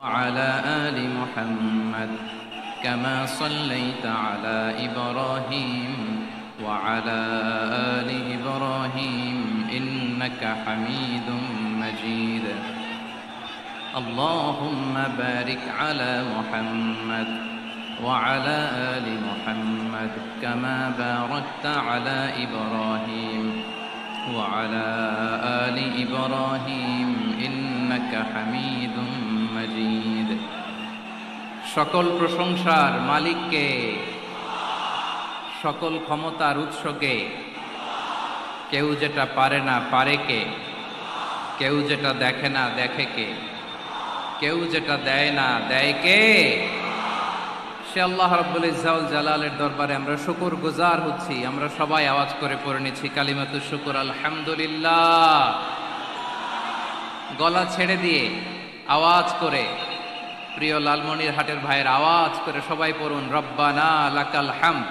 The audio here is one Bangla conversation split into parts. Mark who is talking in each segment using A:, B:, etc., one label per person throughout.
A: وعلى آل محمد كما صليت على إبراهيم وعلى آل إبراهيم إنك حميد مجيد اللهم بارك على محمد وعلى آل محمد كما باركت على إبراهيم وعلى آل إبراهيم إنك حميد مجيد সকল প্রশংসার মালিককে, সকল ক্ষমতার উৎসকে। কেউ যেটা পারে না পারে কে, কেউ যেটা দেখে না দেখে কে, কেউ যেটা দেয় না দেয় কে? সে আল্লাহ রাব্বুল ইজ্জত ওয়াল জালালের দরবারে আমরা শুকর গুজার হচ্ছি। আমরা সবাই আওয়াজ করে পড়ে নিচ্ছি কালিমাতুশ শুকর, আলহামদুলিল্লাহ। গলা ছেড়ে দিয়ে আওয়াজ করে, প্রিয় লালমনিরহাটের ভাইয়ের আওয়াজ করে সবাই পড়ুন, রব্বানা লাকাল হামদ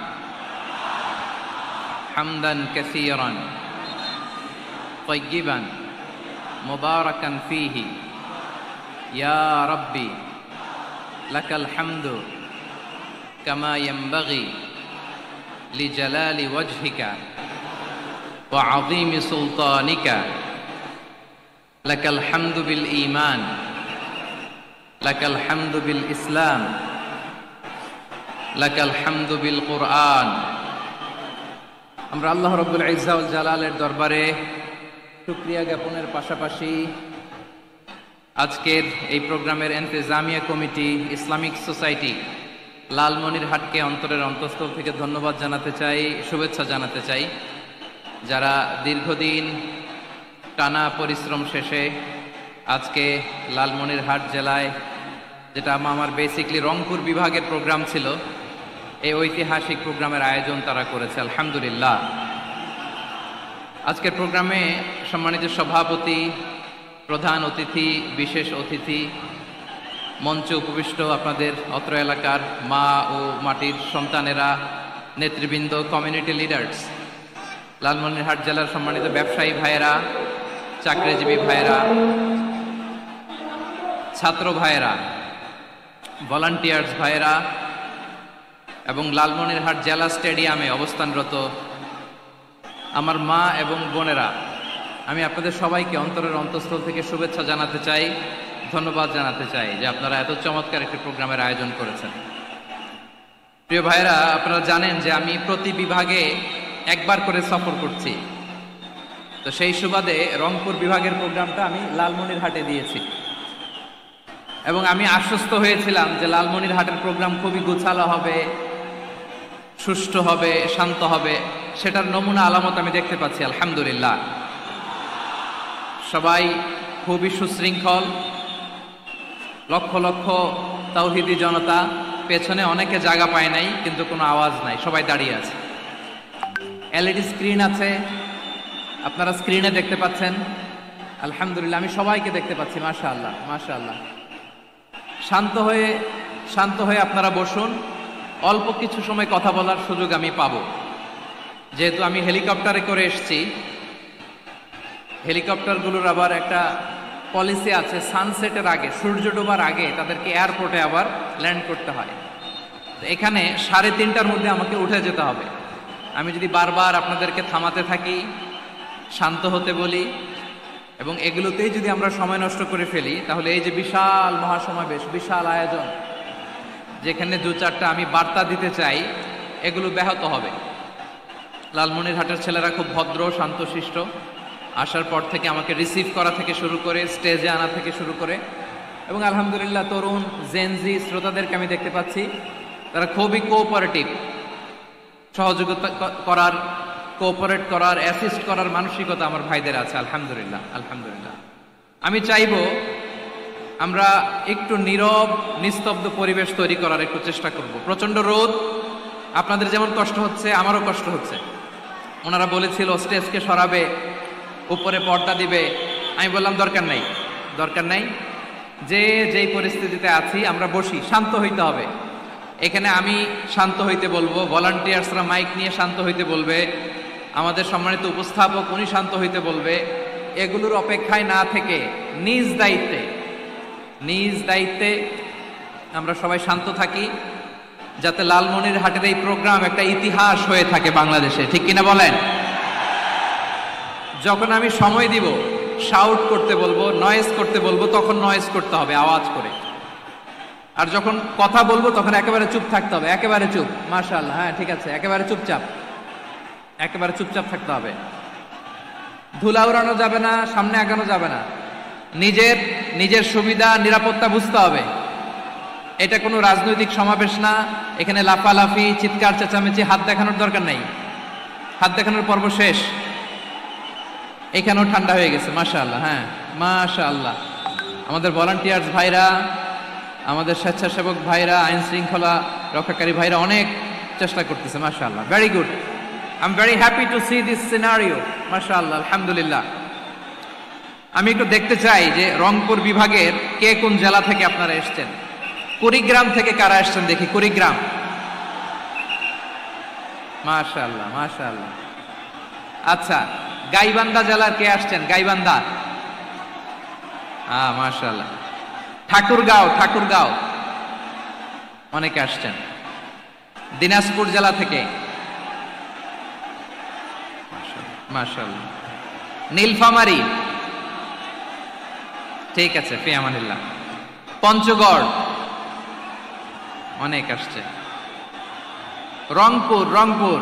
A: হামদান কাসীরান তাইয়িবান মুবারাকান ফীহি ইয়া রাব্বি লাকাল হামদু কামা ইয়ানবাগি লিজালালি ওয়াজহিকা ওয়া আযীমি সুলতানিকা লাকাল হামদু বিল ঈমান লাকাল হামদু বিল ইসলাম লাকাল হামদু বিল কুরআন। আমরা আল্লাহ রাব্বুল ইজ্জত ওয়াল জালালের দরবারে শুকরিয়া জ্ঞাপনের পাশাপাশি আজকের এই প্রোগ্রামের ইন্তেজামিয়া কমিটি, ইসলামিক সোসাইটি লালমনিরহাটকে অন্তরের অন্তঃস্থল থেকে ধন্যবাদ জানাতে চাই, শুভেচ্ছা জানাতে চাই। যারা দীর্ঘদিন টানা পরিশ্রম শেষে আজকে লালমনিরহাট জেলায়, যেটা আমার বেসিকলি রংপুর বিভাগের প্রোগ্রাম ছিল, এই ঐতিহাসিক প্রোগ্রামের আয়োজন তারা করেছে, আলহামদুলিল্লাহ। আজকের প্রোগ্রামে সম্মানিত সভাপতি, প্রধান অতিথি, বিশেষ অতিথি, মঞ্চে উপবিষ্ট আপনাদের অত্র এলাকার মা ও মাটির সন্তানেরা, নেতৃবৃন্দ, কমিউনিটি লিডার্স, লালমনিরহাট জেলার সম্মানিত ব্যবসায়ী ভাইয়েরা, চাকরিজীবী ভাইয়েরা, ছাত্র ভাইয়েরা, ভলান্টিয়ার্স ভাইয়েরা এবং লালমনিরহাট জেলা স্টেডিয়ামে অবস্থানরত আমার মা এবং বোনেরা, আমি আপনাদের সবাইকে অন্তরের অন্তঃস্থল থেকে শুভেচ্ছা জানাতে চাই, ধন্যবাদ জানাতে চাই যে আপনারা এত চমৎকার একটি প্রোগ্রামের আয়োজন করেছেন। প্রিয় ভাইয়েরা, আপনারা জানেন যে আমি প্রতি বিভাগে একবার করে সফর করছি। তো সেই সুবাদে রংপুর বিভাগের প্রোগ্রামটা আমি লালমনিরহাটে দিয়েছি এবং আমি আশ্বস্ত হয়েছিলাম যে লালমনিরহাটের প্রোগ্রাম খুবই গোছালো হবে, সুষ্ঠু হবে, শান্ত হবে। সেটার নমুনা আলামত আমি দেখতে পাচ্ছি, আলহামদুলিল্লাহ। সবাই খুবই সুশৃঙ্খল, লক্ষ লক্ষ তাওহীদি জনতা, পেছনে অনেকে জায়গা পায় নাই কিন্তু কোনো আওয়াজ নাই, সবাই দাঁড়িয়ে আছে। এলইডি স্ক্রিন আছে, আপনারা স্ক্রিনে দেখতে পাচ্ছেন, আলহামদুলিল্লাহ। আমি সবাইকে দেখতে পাচ্ছি, মাশাআল্লাহ মাশাআল্লাহ। শান্ত হয়ে আপনারা বসুন, অল্প কিছু সময় কথা বলার সুযোগ আমি পাবো। যেহেতু আমি হেলিকপ্টারে করে এসেছি, হেলিকপ্টারগুলোর আবার একটা পলিসি আছে, সানসেটের আগে, সূর্য ডোবার আগে তাদেরকে এয়ারপোর্টে আবার ল্যান্ড করতে হয়। তো এখানে 3:30টার মধ্যে আমাকে উঠে যেতে হবে। আমি যদি বারবার আপনাদেরকে থামাতে থাকি, শান্ত হতে বলি এবং এগুলোতেই যদি আমরা সময় নষ্ট করে ফেলি, তাহলে এই যে বিশাল মহাসমাবেশ, বিশাল আয়োজন, যেখানে 2-4টা আমি বার্তা দিতে চাই, এগুলো ব্যাহত হবে। লালমনিরহাটের ছেলেরা খুব ভদ্র, শান্তশিষ্ট। আসার পর থেকে আমাকে রিসিভ করা থেকে শুরু করে, স্টেজে আনা থেকে শুরু করে, এবং আলহামদুলিল্লাহ তরুণ জেনজি শ্রোতাদেরকে আমি দেখতে পাচ্ছি, তারা খুবই কোঅপারেটিভ। সহযোগিতা করার, কোঅপারেট করার, অ্যাসিস্ট করার মানসিকতা আমার ভাইদের আছে, আলহামদুলিল্লাহ আলহামদুলিল্লাহ। আমি চাইব আমরা একটু নীরব, নিস্তব্ধ পরিবেশ তৈরি করার একটু চেষ্টা করব। প্রচন্ড রোদ, আপনাদের যেমন কষ্ট হচ্ছে আমারও কষ্ট হচ্ছে। ওনারা বলেছিল স্টেজকে সরাবে, উপরে পর্দা দিবে। আমি বললাম দরকার নাই, যেই পরিস্থিতিতে আছি আমরা বসি, শান্ত হইতে হবে। এখানে আমি শান্ত হইতে বলবো, ভলান্টিয়ার্সরা মাইক নিয়ে শান্ত হইতে বলবে, আমাদের সম্মানিত উপস্থাপক উনি শান্ত হইতে বলবে। এগুলোর অপেক্ষায় না থেকে নিজ দায়িত্বে নিজ দায়িত্বে আমরা সবাই শান্ত থাকি, যাতে লালমনিরহাটের এই প্রোগ্রাম একটা ইতিহাস হয়ে থাকে বাংলাদেশে, ঠিক কিনা বলেন? যখন আমি সময় দিব, শাউট করতে বলবো, নয়েজ করতে বলবো, তখন নয়েজ করতে হবে আওয়াজ করে। আর যখন কথা বলবো তখন একেবারে চুপ থাকতে হবে, একেবারে চুপ। মাশাআল্লাহ, হ্যাঁ ঠিক আছে, একেবারে চুপচাপ, একেবারে চুপচাপ থাকতে হবে। ধুলা উড়ানো যাবে না, সামনে আগানো যাবে না। নিজের সুবিধা নিরাপত্তা বুঝতে হবে। এটা কোনো রাজনৈতিক সমাবেশ না, এখানে লাফালাফি, চিৎকার চেঁচামেচি, হাত দেখানোর দরকার নাই। হাত দেখানোর পর্ব শেষ। এখানেও ঠান্ডা হয়ে গেছে, মাশাআল্লাহ। হ্যাঁ মাশাআল্লাহ, আমাদের ভলান্টিয়ার্স ভাইরা, আমাদের স্বেচ্ছাসেবক ভাইরা, আইন শৃঙ্খলা রক্ষাকারী ভাইরা অনেক চেষ্টা করতেছে, মাশাআল্লাহ, very good. I am very happy to C this scenario, মাশাআল্লাহ, আলহামদুলিল্লাহ। আমি একটু দেখতে চাই যে রংপুর বিভাগের কে কোন জেলা থেকে আপনারা এসেছেন। কুড়িগ্রাম থেকে কারা এসেছেন দেখি, কুড়িগ্রাম, মাশাআল্লাহ মাশাআল্লাহ। আচ্ছা, গাইবান্ধা জেলার কে আসছেন? গাইবান্ধা, মাশাআল্লাহ। ঠাকুরগাঁও অনেকে আসছেন। দিনাজপুর জেলা থেকে, মাশাআল্লাহ। নীলফামারী, ঠিক আছে, ফি আমানিল্লাহ। পঞ্চগড় অনেক আসছে। রংপুর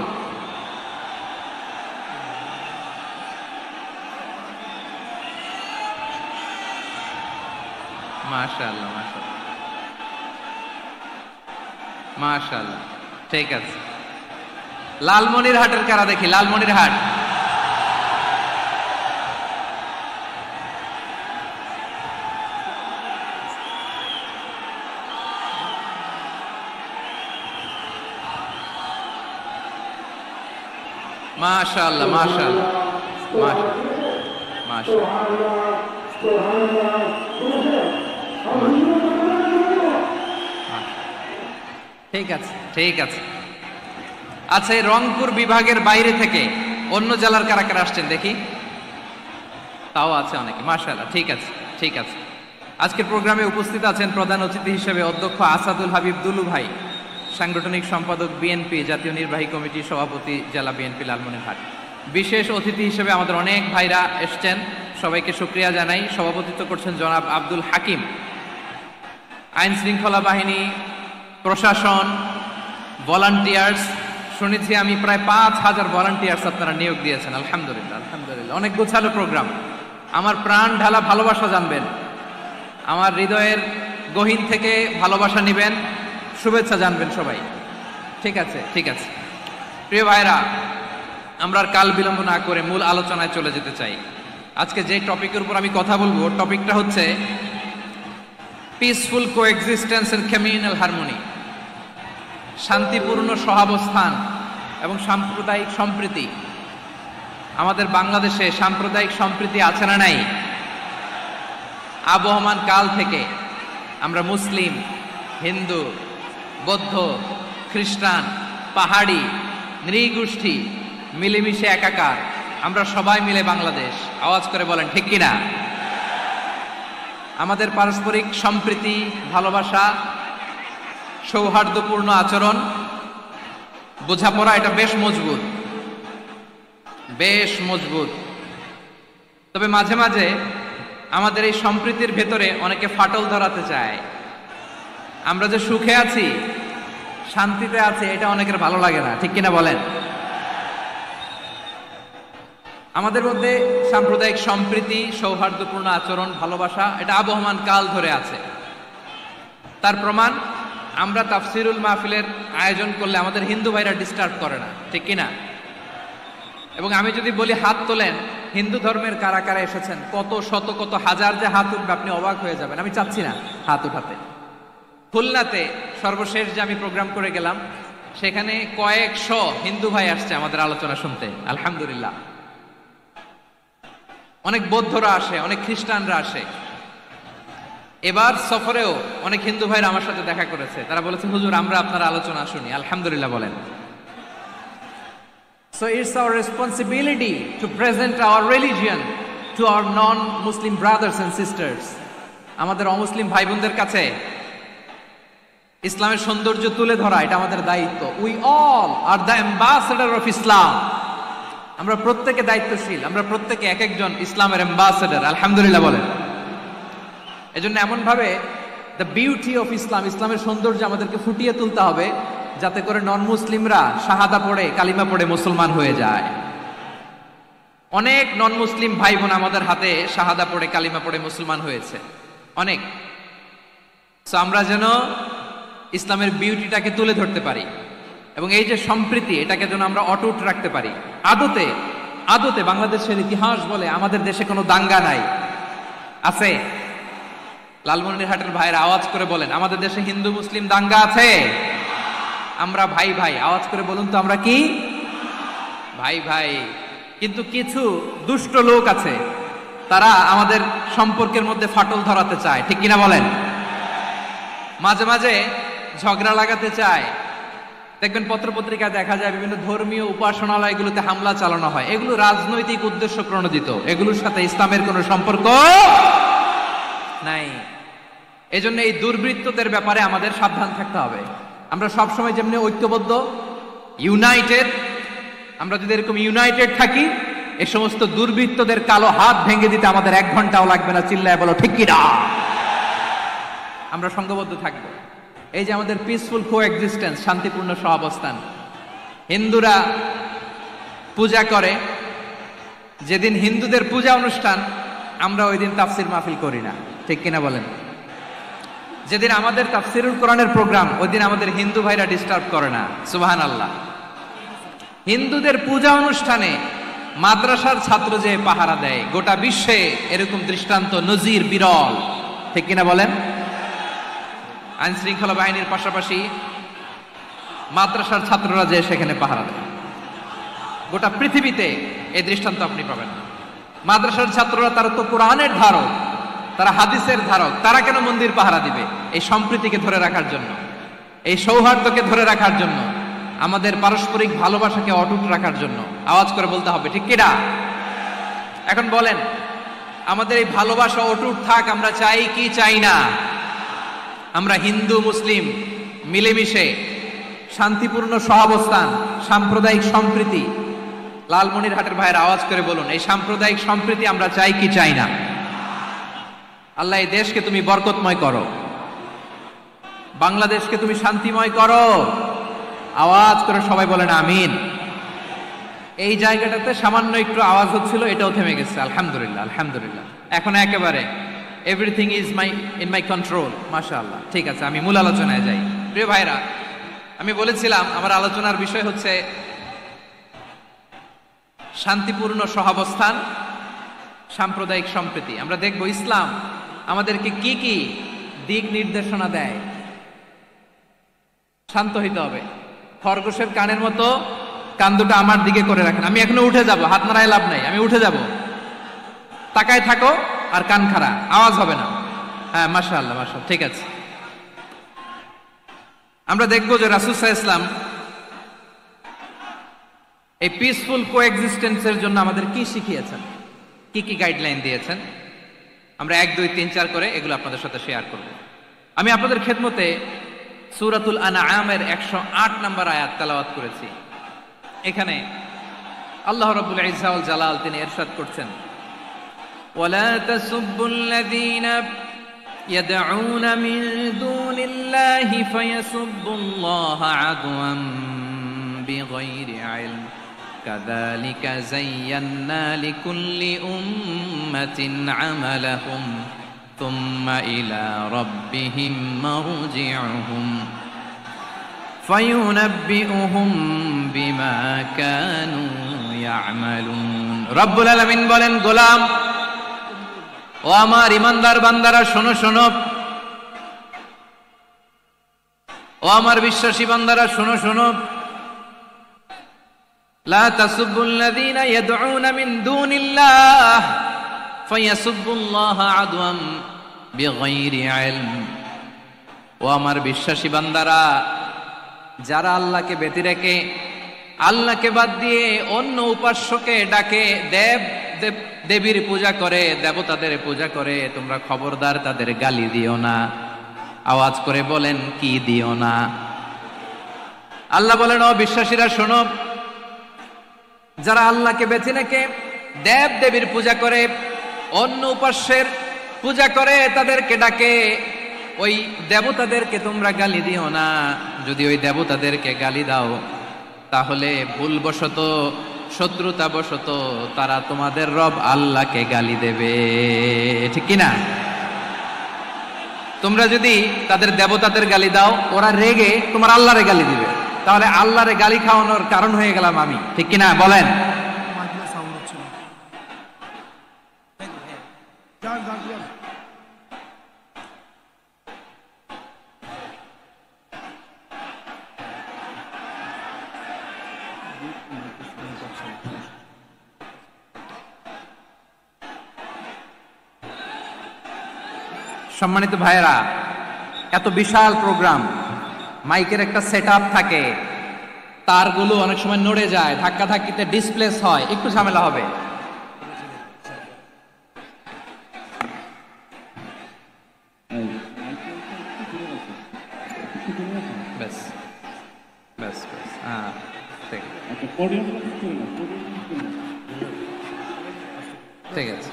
A: মাশাআল্লাহ মাশাআল্লাহ, ঠিক আছে। লালমনিরহাটের কারা দেখি, লালমনিরহাট, মাশাআল্লাহ মাশাআল্লাহ মাশাআল্লাহ। ঠিক আছে ঠিক আছে। আচ্ছা, এই রংপুর বিভাগের বাইরে থেকে অন্য জেলার কারা কারা আসছেন দেখি, তাও আছে অনেকে, মাশাআল্লাহ, ঠিক আছে ঠিক আছে। আজকের প্রোগ্রামে উপস্থিত আছেন প্রধান অতিথি হিসেবে অধ্যক্ষ আসাদুল হাবিব দুলু ভাই, সাংগঠনিক সম্পাদক বিএনপি জাতীয় নির্বাহী কমিটি সভাপতি জেলা বিএনপি লালমনিরহাট। বিশেষ অতিথি হিসেবে আমাদের অনেক ভাইরা এসছেন, সবাইকে শুকরিয়া জানাই। সভাপতিত্ব করছেন জনাব আব্দুল হাকিম। আইন শৃঙ্খলা বাহিনী, প্রশাসন, ভলান্টিয়ার্স, শুনেছি আমি প্রায় ৫,০০০ ভলান্টিয়ার্স আপনারা নিয়োগ দিয়েছেন, আলহামদুলিল্লাহ আলহামদুলিল্লাহ। অনেক গোছালো প্রোগ্রাম। আমার প্রাণ ঢালা ভালোবাসা জানবেন, আমার হৃদয়ের গহীন থেকে ভালোবাসা নিবেন, শুভেচ্ছা জানবেন সবাই, ঠিক আছে ঠিক আছে। প্রিয় ভাইরা, আমরা আর কাল বিলম্ব না করে মূল আলোচনায় চলে যেতে চাই। আজকে যে টপিকের উপর আমি কথা বলবো, টপিকটা হচ্ছে peaceful coexistence and communal harmony, শান্তিপূর্ণ সহাবস্থান এবং সাম্প্রদায়িক সম্প্রীতি। আমাদের বাংলাদেশে সাম্প্রদায়িক সম্প্রীতি আছে না নাই? আবহমান কাল থেকে আমরা মুসলিম, হিন্দু, বৌদ্ধ, খ্রিস্টান, পাহাড়ি, নৃগোষ্ঠী মিলেমিশে একাকার, আমরা সবাই মিলে বাংলাদেশ। আওয়াজ করে বলেন ঠিক কিনা? আমাদের পারস্পরিক সম্প্রীতি, ভালোবাসা, সৌহার্দ্যপূর্ণ আচরণ, বোঝাপড়া, এটা বেশ মজবুত, বেশ মজবুত। তবে মাঝে মাঝে আমাদের এই সম্প্রীতির ভেতরে অনেকে ফাটল ধরাতে চায়। আমরা যে সুখে আছি, শান্তিতে আছি, এটা অনেকের ভালো লাগে না, ঠিক কিনা বলেন? আমাদের মধ্যে সাম্প্রদায়িক সম্প্রীতি, সৌহার্দ্যপূর্ণ আচরণ, ভালোবাসা, এটা আবহমান কাল ধরে আছে। তার প্রমাণ, আমরা তাফসিরুল মাহফিলের আয়োজন করলে আমাদের হিন্দু ভাইরা ডিস্টার্ব করে না, ঠিক কিনা? এবং আমি যদি বলি হাত তোলেন, হিন্দু ধর্মের কারা কারা এসেছেন, কত শত কত হাজার যে হাত উঠবে, আপনি অবাক হয়ে যাবেন। আমি চাচ্ছি না হাত উঠাতে। খুলনাতে সর্বশেষ যে আমি প্রোগ্রাম করে গেলাম, সেখানে কয়েকশো হিন্দু ভাই আসছে আমাদের আলোচনা শুনতে, আলহামদুলিল্লাহ। অনেক বৌদ্ধরা আসে, অনেক খ্রিস্টানরা আসে। এবার সফরেও অনেক হিন্দু ভাইরা আমার সাথে দেখা করেছে, তারা বলেছে হুজুর আমরা আপনার আলোচনা শুনি, আলহামদুলিল্লাহ বলেন। So it's our responsibility to present our religion to our non-Muslim brothers and sisters. আমাদের অমুসলিম ভাই বোনদের কাছে ইসলামের সৌন্দর্য তুলে ধরা এটা আমাদের দায়িত্ব। We all are the ambassador of Islam. আমরা প্রত্যেকে দায়িত্বশীল, আমরা প্রত্যেকে এক একজন ইসলামের অ্যাম্বাসেডর। আলহামদুলিল্লাহ বলেন। এজন্য এমন ভাবে দ্য বিউটি অফ ইসলাম, ইসলামের সৌন্দর্য আমাদেরকে ফুটিয়ে তুলতে হবে যাতে করে নন মুসলিমরা শাহাদা পড়ে, কালিমা পড়ে মুসলমান হয়ে যায়। অনেক নন মুসলিম ভাই বোন আমাদের হাতে শাহাদা পড়ে, কালিমা পড়ে মুসলমান হয়েছে অনেক। সো আমরা যেন ইসলামের বিউটিটাকে তুলে ধরতে পারি এবং এই যে সম্প্রীতি, এটাকে যেন আমরা অটুট রাখতে পারি। আদতে আদতে বাংলাদেশের ইতিহাস বলে আমাদের দেশে কোনো দাঙ্গা নাই, আছে? লালমনিরহাটের ভাইয়ের আওয়াজ করে বলেন, আমাদের দেশে হিন্দু মুসলিম দাঙ্গা আছে? আমরা ভাই ভাই, আওয়াজ করে বলুন তো আমরা কি ভাই ভাই। কিন্তু কিছু দুষ্ট লোক আছে, তারা আমাদের সম্পর্কের মধ্যে ফাটল ধরাতে চায়, ঠিক কিনা বলেন? মাঝে মাঝে ঝগড়া লাগাতে চায়। দেখবেন পত্রপত্রিকায় দেখা যায় বিভিন্ন ধর্মীয় উপাসনালয়গুলোতে হামলা চালানো হয়। এগুলো রাজনৈতিক উদ্দেশ্য প্রণোদিত, এগুলোর সাথে ইসলামের কোনো সম্পর্ক নাই। এজন্য এই দুর্বৃত্তদের ব্যাপারে আমাদের সাবধান থাকতে হবে। আমরা সবসময় যেমনি ঐক্যবদ্ধ, ইউনাইটেড, আমরা যদি এরকম ইউনাইটেড থাকি, এই সমস্ত দুর্বৃত্তদের কালো হাত ভেঙে দিতে আমাদের 1 ঘন্টাও লাগবে না। চিল্লায় বলো ঠিক কিনা? আমরা সংঘবদ্ধ থাকবো। এই যে আমাদের পিসফুল কোএক্সিস্টেন্স, শান্তিপূর্ণ সহাবস্থান। হিন্দুরা পূজা করে, যেদিন হিন্দুদের পূজা অনুষ্ঠান আমরা ওই দিন তাফসির মাহফিল করি না, ঠিক কিনা বলেন? যেদিন আমাদের তাফসিরুল কোরআনের প্রোগ্রাম, ওই দিন আমাদের হিন্দু ভাইরা ডিস্টার্ব করে না। সুবহানাল্লাহ। হিন্দুদের পূজা অনুষ্ঠানে মাদ্রাসার ছাত্র যে পাহারা দেয়, গোটা বিশ্বে এরকম দৃষ্টান্ত নজির বিরল, ঠিক কিনা বলেন? আইন শৃঙ্খলা বাহিনীর পাশাপাশি মাদ্রাসার ছাত্ররা যে সেখানে পাহারা দেয়, গোটা পৃথিবীতে এই দৃষ্টান্ত আপনি পাবেন না। মাদ্রাসার ছাত্ররা, তারা তো কোরআনের ধারক, তারা হাদিসের ধারক, তারা কেন মন্দির পাহারা দিবে? এই সম্প্রীতিকে ধরে রাখার জন্য, এই সৌহার্দ্যকে ধরে রাখার জন্য, আমাদের পারস্পরিক ভালোবাসাকে অটুট রাখার জন্য। আওয়াজ করে বলতে হবে ঠিক কিনা? এখন বলেন, আমাদের এই ভালোবাসা অটুট থাক আমরা চাই কি চাই না? আমরা হিন্দু মুসলিম মিলেমিশে শান্তিপূর্ণ সহাবস্থান, সাম্প্রদায়িক সম্প্রীতি, লালমনিরহাটের ভাইয়ের আওয়াজ করে বলুন, এই সাম্প্রদায়িক সম্প্রীতি আমরা চাই কি চাই না? আল্লাহ এই দেশকে তুমি বরকতময় করো, বাংলাদেশকে তুমি শান্তিময় করো। আওয়াজ করে সবাই বলেন আমিন। এই জায়গাটাতে সামান্য একটু আওয়াজ হচ্ছিল, এটাও থেমে গেছে। আলহামদুলিল্লাহ, আলহামদুলিল্লাহ। এখন একেবারে everything is in my control. মাশাআল্লাহ। ঠিক আছে, আমি মূল আলোচনায় যাই। প্রিয় ভাইরা, আমি বলেছিলাম আমার আলোচনার বিষয় হচ্ছে শান্তিপূর্ণ সহাবস্থান, সাম্প্রদায়িক সম্প্রীতি। আমরা দেখব ইসলাম আমাদেরকে কি কি দিক নির্দেশনা দেয়। শান্ত হইতে হবে। খরগোশের কানের মতো কান দুটো আমার দিকে করে রাখেন। আমি এখনো উঠে যাব, হাত নাড়ায় লাভ নাই, আমি উঠে যাব। তাকায় থাকো আর কান খাড়া, আওয়াজ হবে না। হ্যাঁ, মাশাআল্লাহ, মাশাআল্লাহ, ঠিক আছে। আমরা দেখব যে রাসূল সাল্লাল্লাহু আলাইহি ওয়াসাল্লাম এই পিসফুল কোএক্সিস্টেন্সের জন্য আমাদের কি শিখিয়েছেন, কি কি গাইডলাইন দিয়েছেন। আমরা 1, 2, 3, 4 করে এগুলো আপনাদের সাথে শেয়ার করব। আমি আপনাদের খেদমতে সূরাতুল আনআমের 108 নম্বর আয়াত তেলাওয়াত করেছি। এখানে আল্লাহ রাব্বুল ইজ্জা ওয়াল জালাল তিনি ইরশাদ করছেন, ওয়ালা তাসুব্বুল্লাযীনা ইয়াদউনা মিন দুনিল্লাহি ফায়াসুব্বুল্লাহা আদওয়ান বিগাইরি ইলম কাযালিকা যায়্যান্না লিকুল্লি উম্মাতিন আমালাহুম থুম্মা ইলা রাব্বিহিম মারজিউহুম ফায়ুনাব্বিউহুম বিমা কানু ইয়ামালুন। রব্বুল আলামিন বলেন, গোলাম ও আমার ইমানদার বান্দারা শোনো শোনো, ও আমার বিশ্বাসী বান্দারা শোনো শোনো, লা তাসুব্বুল্লাযীনা ইয়াদউনা মিন দুনিল্লাহ ফায়াসুব্বুল্লাহা আদওয়ান বিগাইরি ইলম। ও আমার বিশ্বাসী বান্দারা, যারা আল্লাহকে ব্যতি রেখে, আল্লাহকে বাদ দিয়ে অন্য উপাস্যকে ডাকে, দেব দেবীর পূজা করে, দেবতাদের পূজা করে, তোমরা খবরদার তাদের গালি দিও না। আওয়াজ করে বলেন, কি দিও না? আল্লাহ বলেন, ও বিশ্বাসীরা শোনো, যারা আল্লাহকে বেছে রেখে দেব দেবীর পূজা করে, অন্য উপাস্যের পূজা করে, তাদেরকে ডাকে, ওই দেবতাদেরকে তোমরা গালি দিও না। যদি ওই দেবতাদেরকে গালি দাও তাহলে ভুলবশত, শত্রুতাবশত তারা তোমাদের রব আল্লাহকে গালি দেবে, ঠিক কিনা? তোমরা যদি তাদের দেবতাদের গালি দাও, ওরা রেগে তোমার আল্লাহরে গালি দিবে, তাহলে আল্লাহরে গালি খাওয়ানোর কারণ হয়ে গেলাম আমি, ঠিক কিনা বলেন? সম্মানিত ভাইয়েরা, এত বিশাল প্রোগ্রাম, মাইকের একটা সেটআপ থাকে, তারগুলো অনেক সময় নড়ে যায়, ধাক্কা ধাক্কিতে ডিসপ্লেস হয়, একটু ঝামেলা হবে। ঠিক আছে,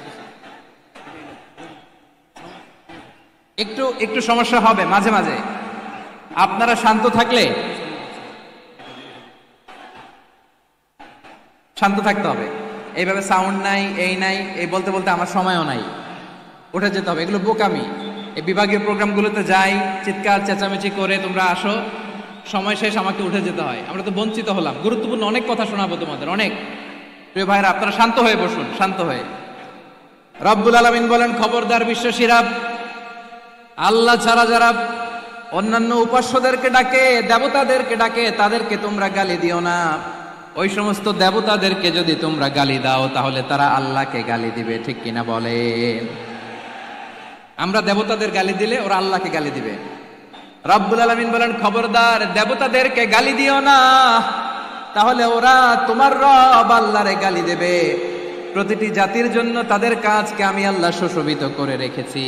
A: একটু একটু সমস্যা হবে মাঝে মাঝে, আপনারা শান্ত থাকলে, শান্ত থাকতে হবে। এইভাবে সাউন্ড নাই, এই নাই, এই বলতে বলতে আমার সময়ও নাই, উঠে যেতে হবে, এগুলো বোকামি। এই বিভাগীয় প্রোগ্রামগুলোতে যাই, চিৎকার চেঁচামেচি করে তোমরা আসো, সময় শেষ, আমাকে উঠে যেতে হয়, আমরা তো বঞ্চিত হলাম। গুরুত্বপূর্ণ অনেক কথা শোনাবো তোমাদের, অনেক। প্রিয় ভাইরা, আপনারা শান্ত হয়ে বসুন, শান্ত হয়ে। রব্বুল আলামিন বলেন, খবরদার বিশ্বাসীরা, আল্লাহ ছাড়া যারা অন্যান্য উপাস্যদেরকে ডাকে, দেবতাদেরকে ডাকে, তাদেরকে তোমরা গালি দিও না। ওই সমস্ত দেবতাদেরকে যদি তোমরা গালি দাও তাহলে তারা আল্লাহকে গালি দিবে, ঠিক কিনা বলে? আমরা দেবতাদের গালি দিলে ওরা আল্লাহকে গালি দিবে। রব্বুল আলামিন বলেন, খবরদার দেবতাদেরকে গালি দিও না, তাহলে ওরা তোমার রব আল্লাহরে গালি দেবে। প্রতিটি জাতির জন্য তাদের কাজকে আমি আল্লাহ সুশোভিত করে রেখেছি,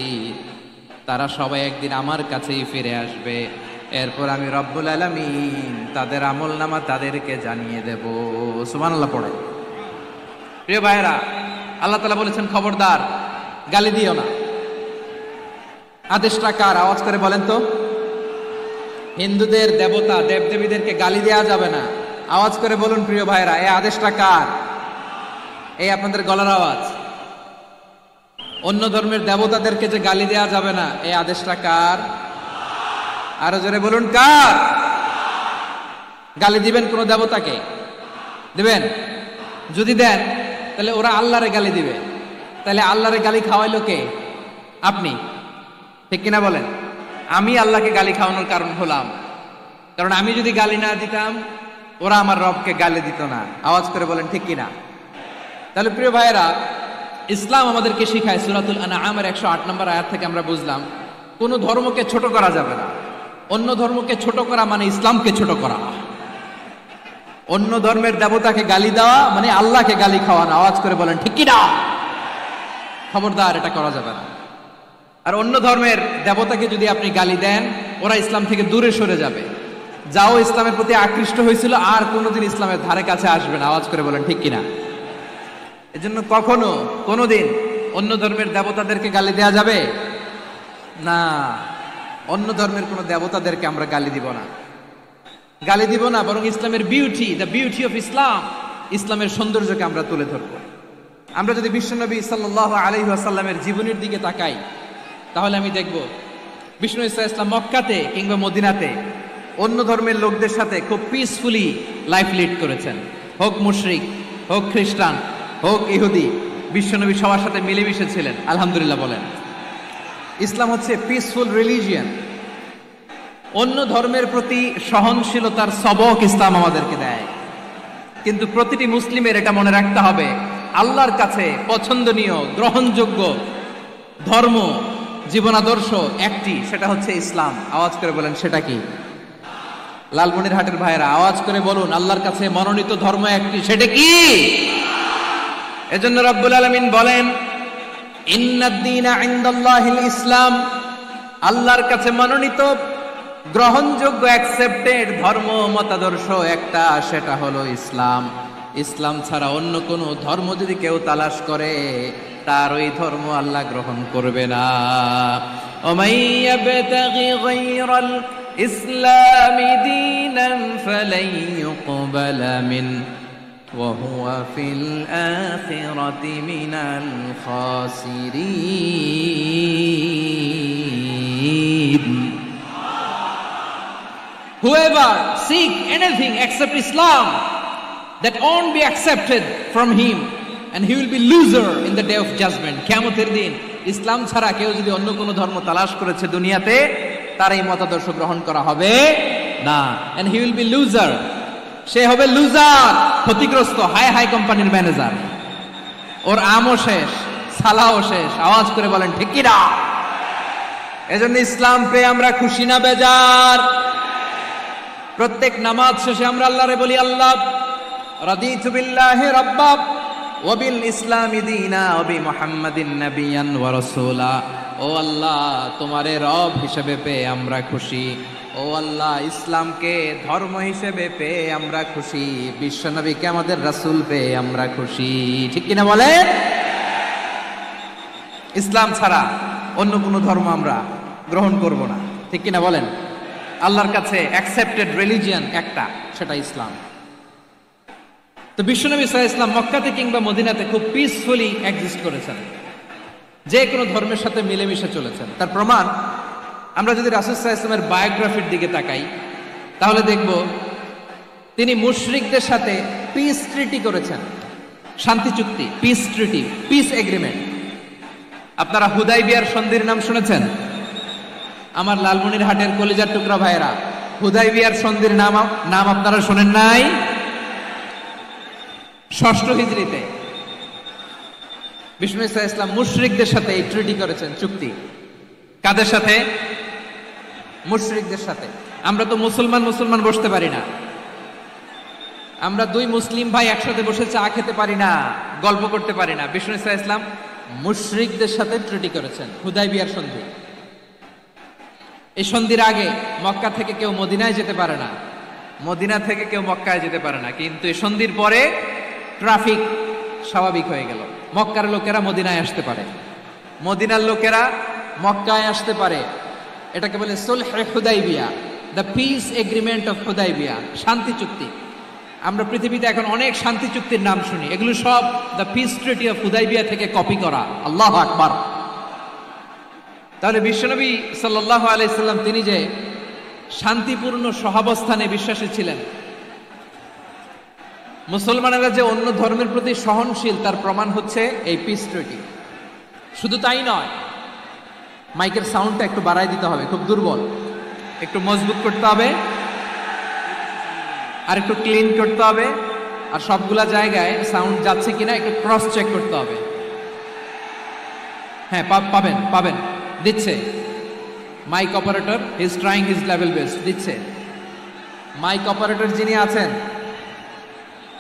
A: তারা সবাই একদিন আমার কাছেই ফিরে আসবে, এরপর আমি রব্বুল আলামিন তাদের আমলনামা তাদেরকে জানিয়ে দেব। সুবহানাল্লাহ পড়ে। প্রিয় ভাইরা, আল্লাহ তাআলা বলেছেন, খবরদার গালি দিও না। আদেশটা কার? আওয়াজ করে বলেন তো। হিন্দুদের দেবতা দেবদেবীদেরকে গালি দেওয়া যাবে না, আওয়াজ করে বলুন প্রিয় ভাইরা, এই আদেশটা কার? এই আপনাদের গলার আওয়াজ। অন্য ধর্মের দেবতাদেরকে যে গালি দেওয়া যাবে না, এই আদেশটা কার? আরো জোরে বলুন, কার? গালি দিবেন কোন দেবতাকে? দিবেন? যদি দেন তাহলে ওরা আল্লাহরে গালি দিবে, তাহলে আল্লাহরে গালি খাওয়াইলো কে? আপনি, ঠিক কিনা বলেন? আমি আল্লাহকে গালি খাওয়ানোর কারণ হলাম, কারণ আমি যদি গালি না দিতাম ওরা আমার রবকে গালি দিত না। আওয়াজ করে বলেন ঠিক কিনা? তাহলে প্রিয় ভাইয়েরা, ইসলাম আমাদেরকে শিখায়, সূরাতুল আনআমের 108 নম্বর আয়াত থেকে আমরা বুঝলাম, কোন ধর্মকে ছোট করা যাবে না। অন্য ধর্মকে ছোট করা মানে ইসলামকে ছোট করা। অন্য ধর্মের দেবতাকে গালি দেওয়া মানে আল্লাহকে গালি খাওয়ানো। আওয়াজ করে বলেন ঠিক কিনা? খবরদার, এটা করা যাবে না। আর অন্য ধর্মের দেবতাকে যদি আপনি গালি দেন, ওরা ইসলাম থেকে দূরে সরে যাবে। যাও ইসলামের প্রতি আকৃষ্ট হয়েছিল আর কোনোদিন ইসলামের ধারে কাছে আসবে না। আওয়াজ করে বলেন ঠিক কিনা? এজন্য কখনো কোনোদিন অন্য ধর্মের দেবতাদেরকে গালি দেয়া যাবে না। অন্য ধর্মের কোন দেবতাদেরকে আমরা গালি দিব না, গালি দিব না, বরং ইসলামের beauty, the beauty of Islam, ইসলামের সৌন্দর্যকে আমরা তুলে ধরব। আমরা যদি বিশ্বনবী সাল্লাল্লাহু আলাইহি ওয়াসাল্লামের জীবনের দিকে তাকাই, তাহলে আমি দেখব বিষ্ণু ইসলাম মক্কাতে কিংবা মদিনাতে অন্য ধর্মের লোকদের সাথে খুব পিসফুলি লাইফ লিড করেছেন। হোক মুশরিক, হোক খ্রিস্টান, হোক ইহুদি, বিশ্বনবী সবার সাথে মিলেমিশে ছিলেন। আলহামদুলিল্লাহ বলেন। ইসলাম হচ্ছে পিসফুল রিলিজিয়ন। অন্য ধর্মের প্রতি সহনশীলতার সবক ইসলাম আমাদেরকে দেয়। কিন্তু প্রতিটি মুসলিমের এটা মনে রাখতে হবে, আল্লাহর কাছে পছন্দনীয় গ্রহণযোগ্য ধর্ম, জীবনাদর্শ একটি, সেটা হচ্ছে ইসলাম। আওয়াজ করে বলেন সেটা কি? লালমনিরহাটের ভাইয়েরা আওয়াজ করে বলুন, আল্লাহর কাছে মনোনীত ধর্ম একটি, সেটা কি? এজন্য রব্বুল আলামিন বলেন, ইন্নাদ-দীনা ইনদাল্লাহিল ইসলাম, আল্লাহর কাছে মনোনীত গ্রহণযোগ্য অ্যাকসেপ্টেড ধর্ম মতাদর্শ একটা, সেটা হলো ইসলাম। ইসলাম ছাড়া অন্য কোন ধর্ম যদি কেউ তালাশ করে, তার ওই ধর্ম আল্লাহ গ্রহণ করবে না। ওমাইয়াবতাগি গায়রাল ইসলামি দীনান ফালাই ইউকবালা মিন ওয়া হুয়া ফিল আখিরাতি মিনাল খাসিরিন। Whoever seek anything except Islam, that won't be accepted from him, and he will be loser in the day of judgment. কিয়ামতের দিন ইসলাম ছাড়া কেউ যদি অন্য কোনো ধর্ম তালাশ করেছে দুনিয়াতে, তার এই মতাদর্শ গ্রহণ করা হবে না, and he will be loser. সে হবে লুজার, ক্ষতিগ্রস্ত, হাই হাই কোম্পানির ম্যানেজার। ওর আমও শেষ, সালাও শেষ। আওয়াজ করে বলেন ঠিক কি না? এজন্য ইসলাম পেয়ে আমরা খুশি না বেজার? প্রত্যেক নামাজ শেষে আমরা আল্লাহরে বলি, আল্লাহ রাদিতু বিল্লাহি রাব্বা ওয়া বিল ইসলামি দীনা ওয়া বি মুহাম্মাদিন নাবিয়ান ওয়া রাসূলা। ও আল্লাহ, তোমারে রব হিসেবে পেয়ে আমরা খুশি। ও আল্লাহ, ইসলামকে ধর্ম হিসেবে পেয়ে আমরা খুশি। বিশ্বনবীকে আমাদের রাসূল পেয়ে আমরা খুশি। ঠিক কিনা বলেন? ইসলাম ছাড়া অন্য কোনো ধর্ম আমরা গ্রহণ করব না। ঠিক কিনা বলেন? আল্লাহর কাছে অ্যাকসেপ্টেড রিলিজিয়ন একটা, সেটা ইসলাম। তো বিশ্বনবী সাল্লাল্লাহু আলাইহি ওয়াসাল্লাম মক্কাতে কিংবা মদিনাতে খুব পিসফুলি এক্সিস্ট করেছেন, যে কোনো ধর্মের সাথে মিলেমিশে চলেছেন। তার প্রমাণ আমরা যদি রাসূল সাল্লাল্লাহু আলাইহি ওয়াসাল্লামের বায়োগ্রাফির দিকে তাকাই, তাহলে দেখব তিনি মুশরিকদের সাথে পিস ট্রিটি করেছেন, শান্তি চুক্তি, পিস ট্রিটি, পিস এগ্রিমেন্ট। আপনারা হুদাইবিয়ার সন্ধির নাম শুনেছেন? আমার লালমনিরহাটের কলিজার টুকরা ভাইয়েরা, হুদাইবিয়ার সন্ধির নাম আপনারা শোনেন নাই? ষষ্ঠ হিজরিতে বিষ্ণু ঈসা ইসলাম মুশরিকদের সাথে এই ট্রিটি করেছেন, চুক্তি। কাদের সাথে? মুশরিকদের সাথে। আমরা তো মুসলমান বসতে পারি না। আমরা দুই মুসলিম ভাই একসাথে বসে চা খেতে পারি না, গল্প করতে পারি না। বিষ্ণু ঈসা ইসলাম মুশরিকদের সাথে ট্রিটি করেছেন, হুদাইবিয়ার সন্ধি। এই সন্ধির আগে মক্কা থেকে কেউ মদিনায় যেতে পারে না, মদিনা থেকে কেউ মক্কায় যেতে পারে না। কিন্তু এই সন্ধির পরে ট্রাফিক স্বাভাবিক হয়ে গেল। মক্কার লোকেরা মদিনায় আসতে পারে, মদিনার লোকেরা মক্কায় আসতে পারে। এটাকে বলে সুলহ হুদাইবিয়া, the peace agreement of Hudaybiyyah, শান্তি চুক্তি। আমরা পৃথিবীতে এখন অনেক শান্তি চুক্তির নাম শুনি, এগুলো সব the piece treaty of Hudaibiya থেকে কপি করা। আল্লাহু আকবার। তাহলে বিশ্বনবী সাল্লাল্লাহু আলাইহি সাল্লাম তিনি যে শান্তিপূর্ণ সহাবস্থানে বিশ্বাসী ছিলেন, মুসলমানেরা যে অন্য ধর্মের প্রতি সহনশীল, তার প্রমাণ হচ্ছে এই পিস ট্রিটি। শুধু তাই নয়, মাইকের সাউন্ডটা একটু বাড়াই দিতে হবে, খুব দুর্বল, একটু মজবুত করতে হবে, আর একটু ক্লিন করতে হবে, আর সবগুলা জায়গায় সাউন্ড যাচ্ছে কিনা একটু ক্রস চেক করতে হবে। হ্যাঁ, পাবেন দিচ্ছে mic operator, he is trying his level best, দিচ্ছে। মাইক অপারেটর যিনি আছেন,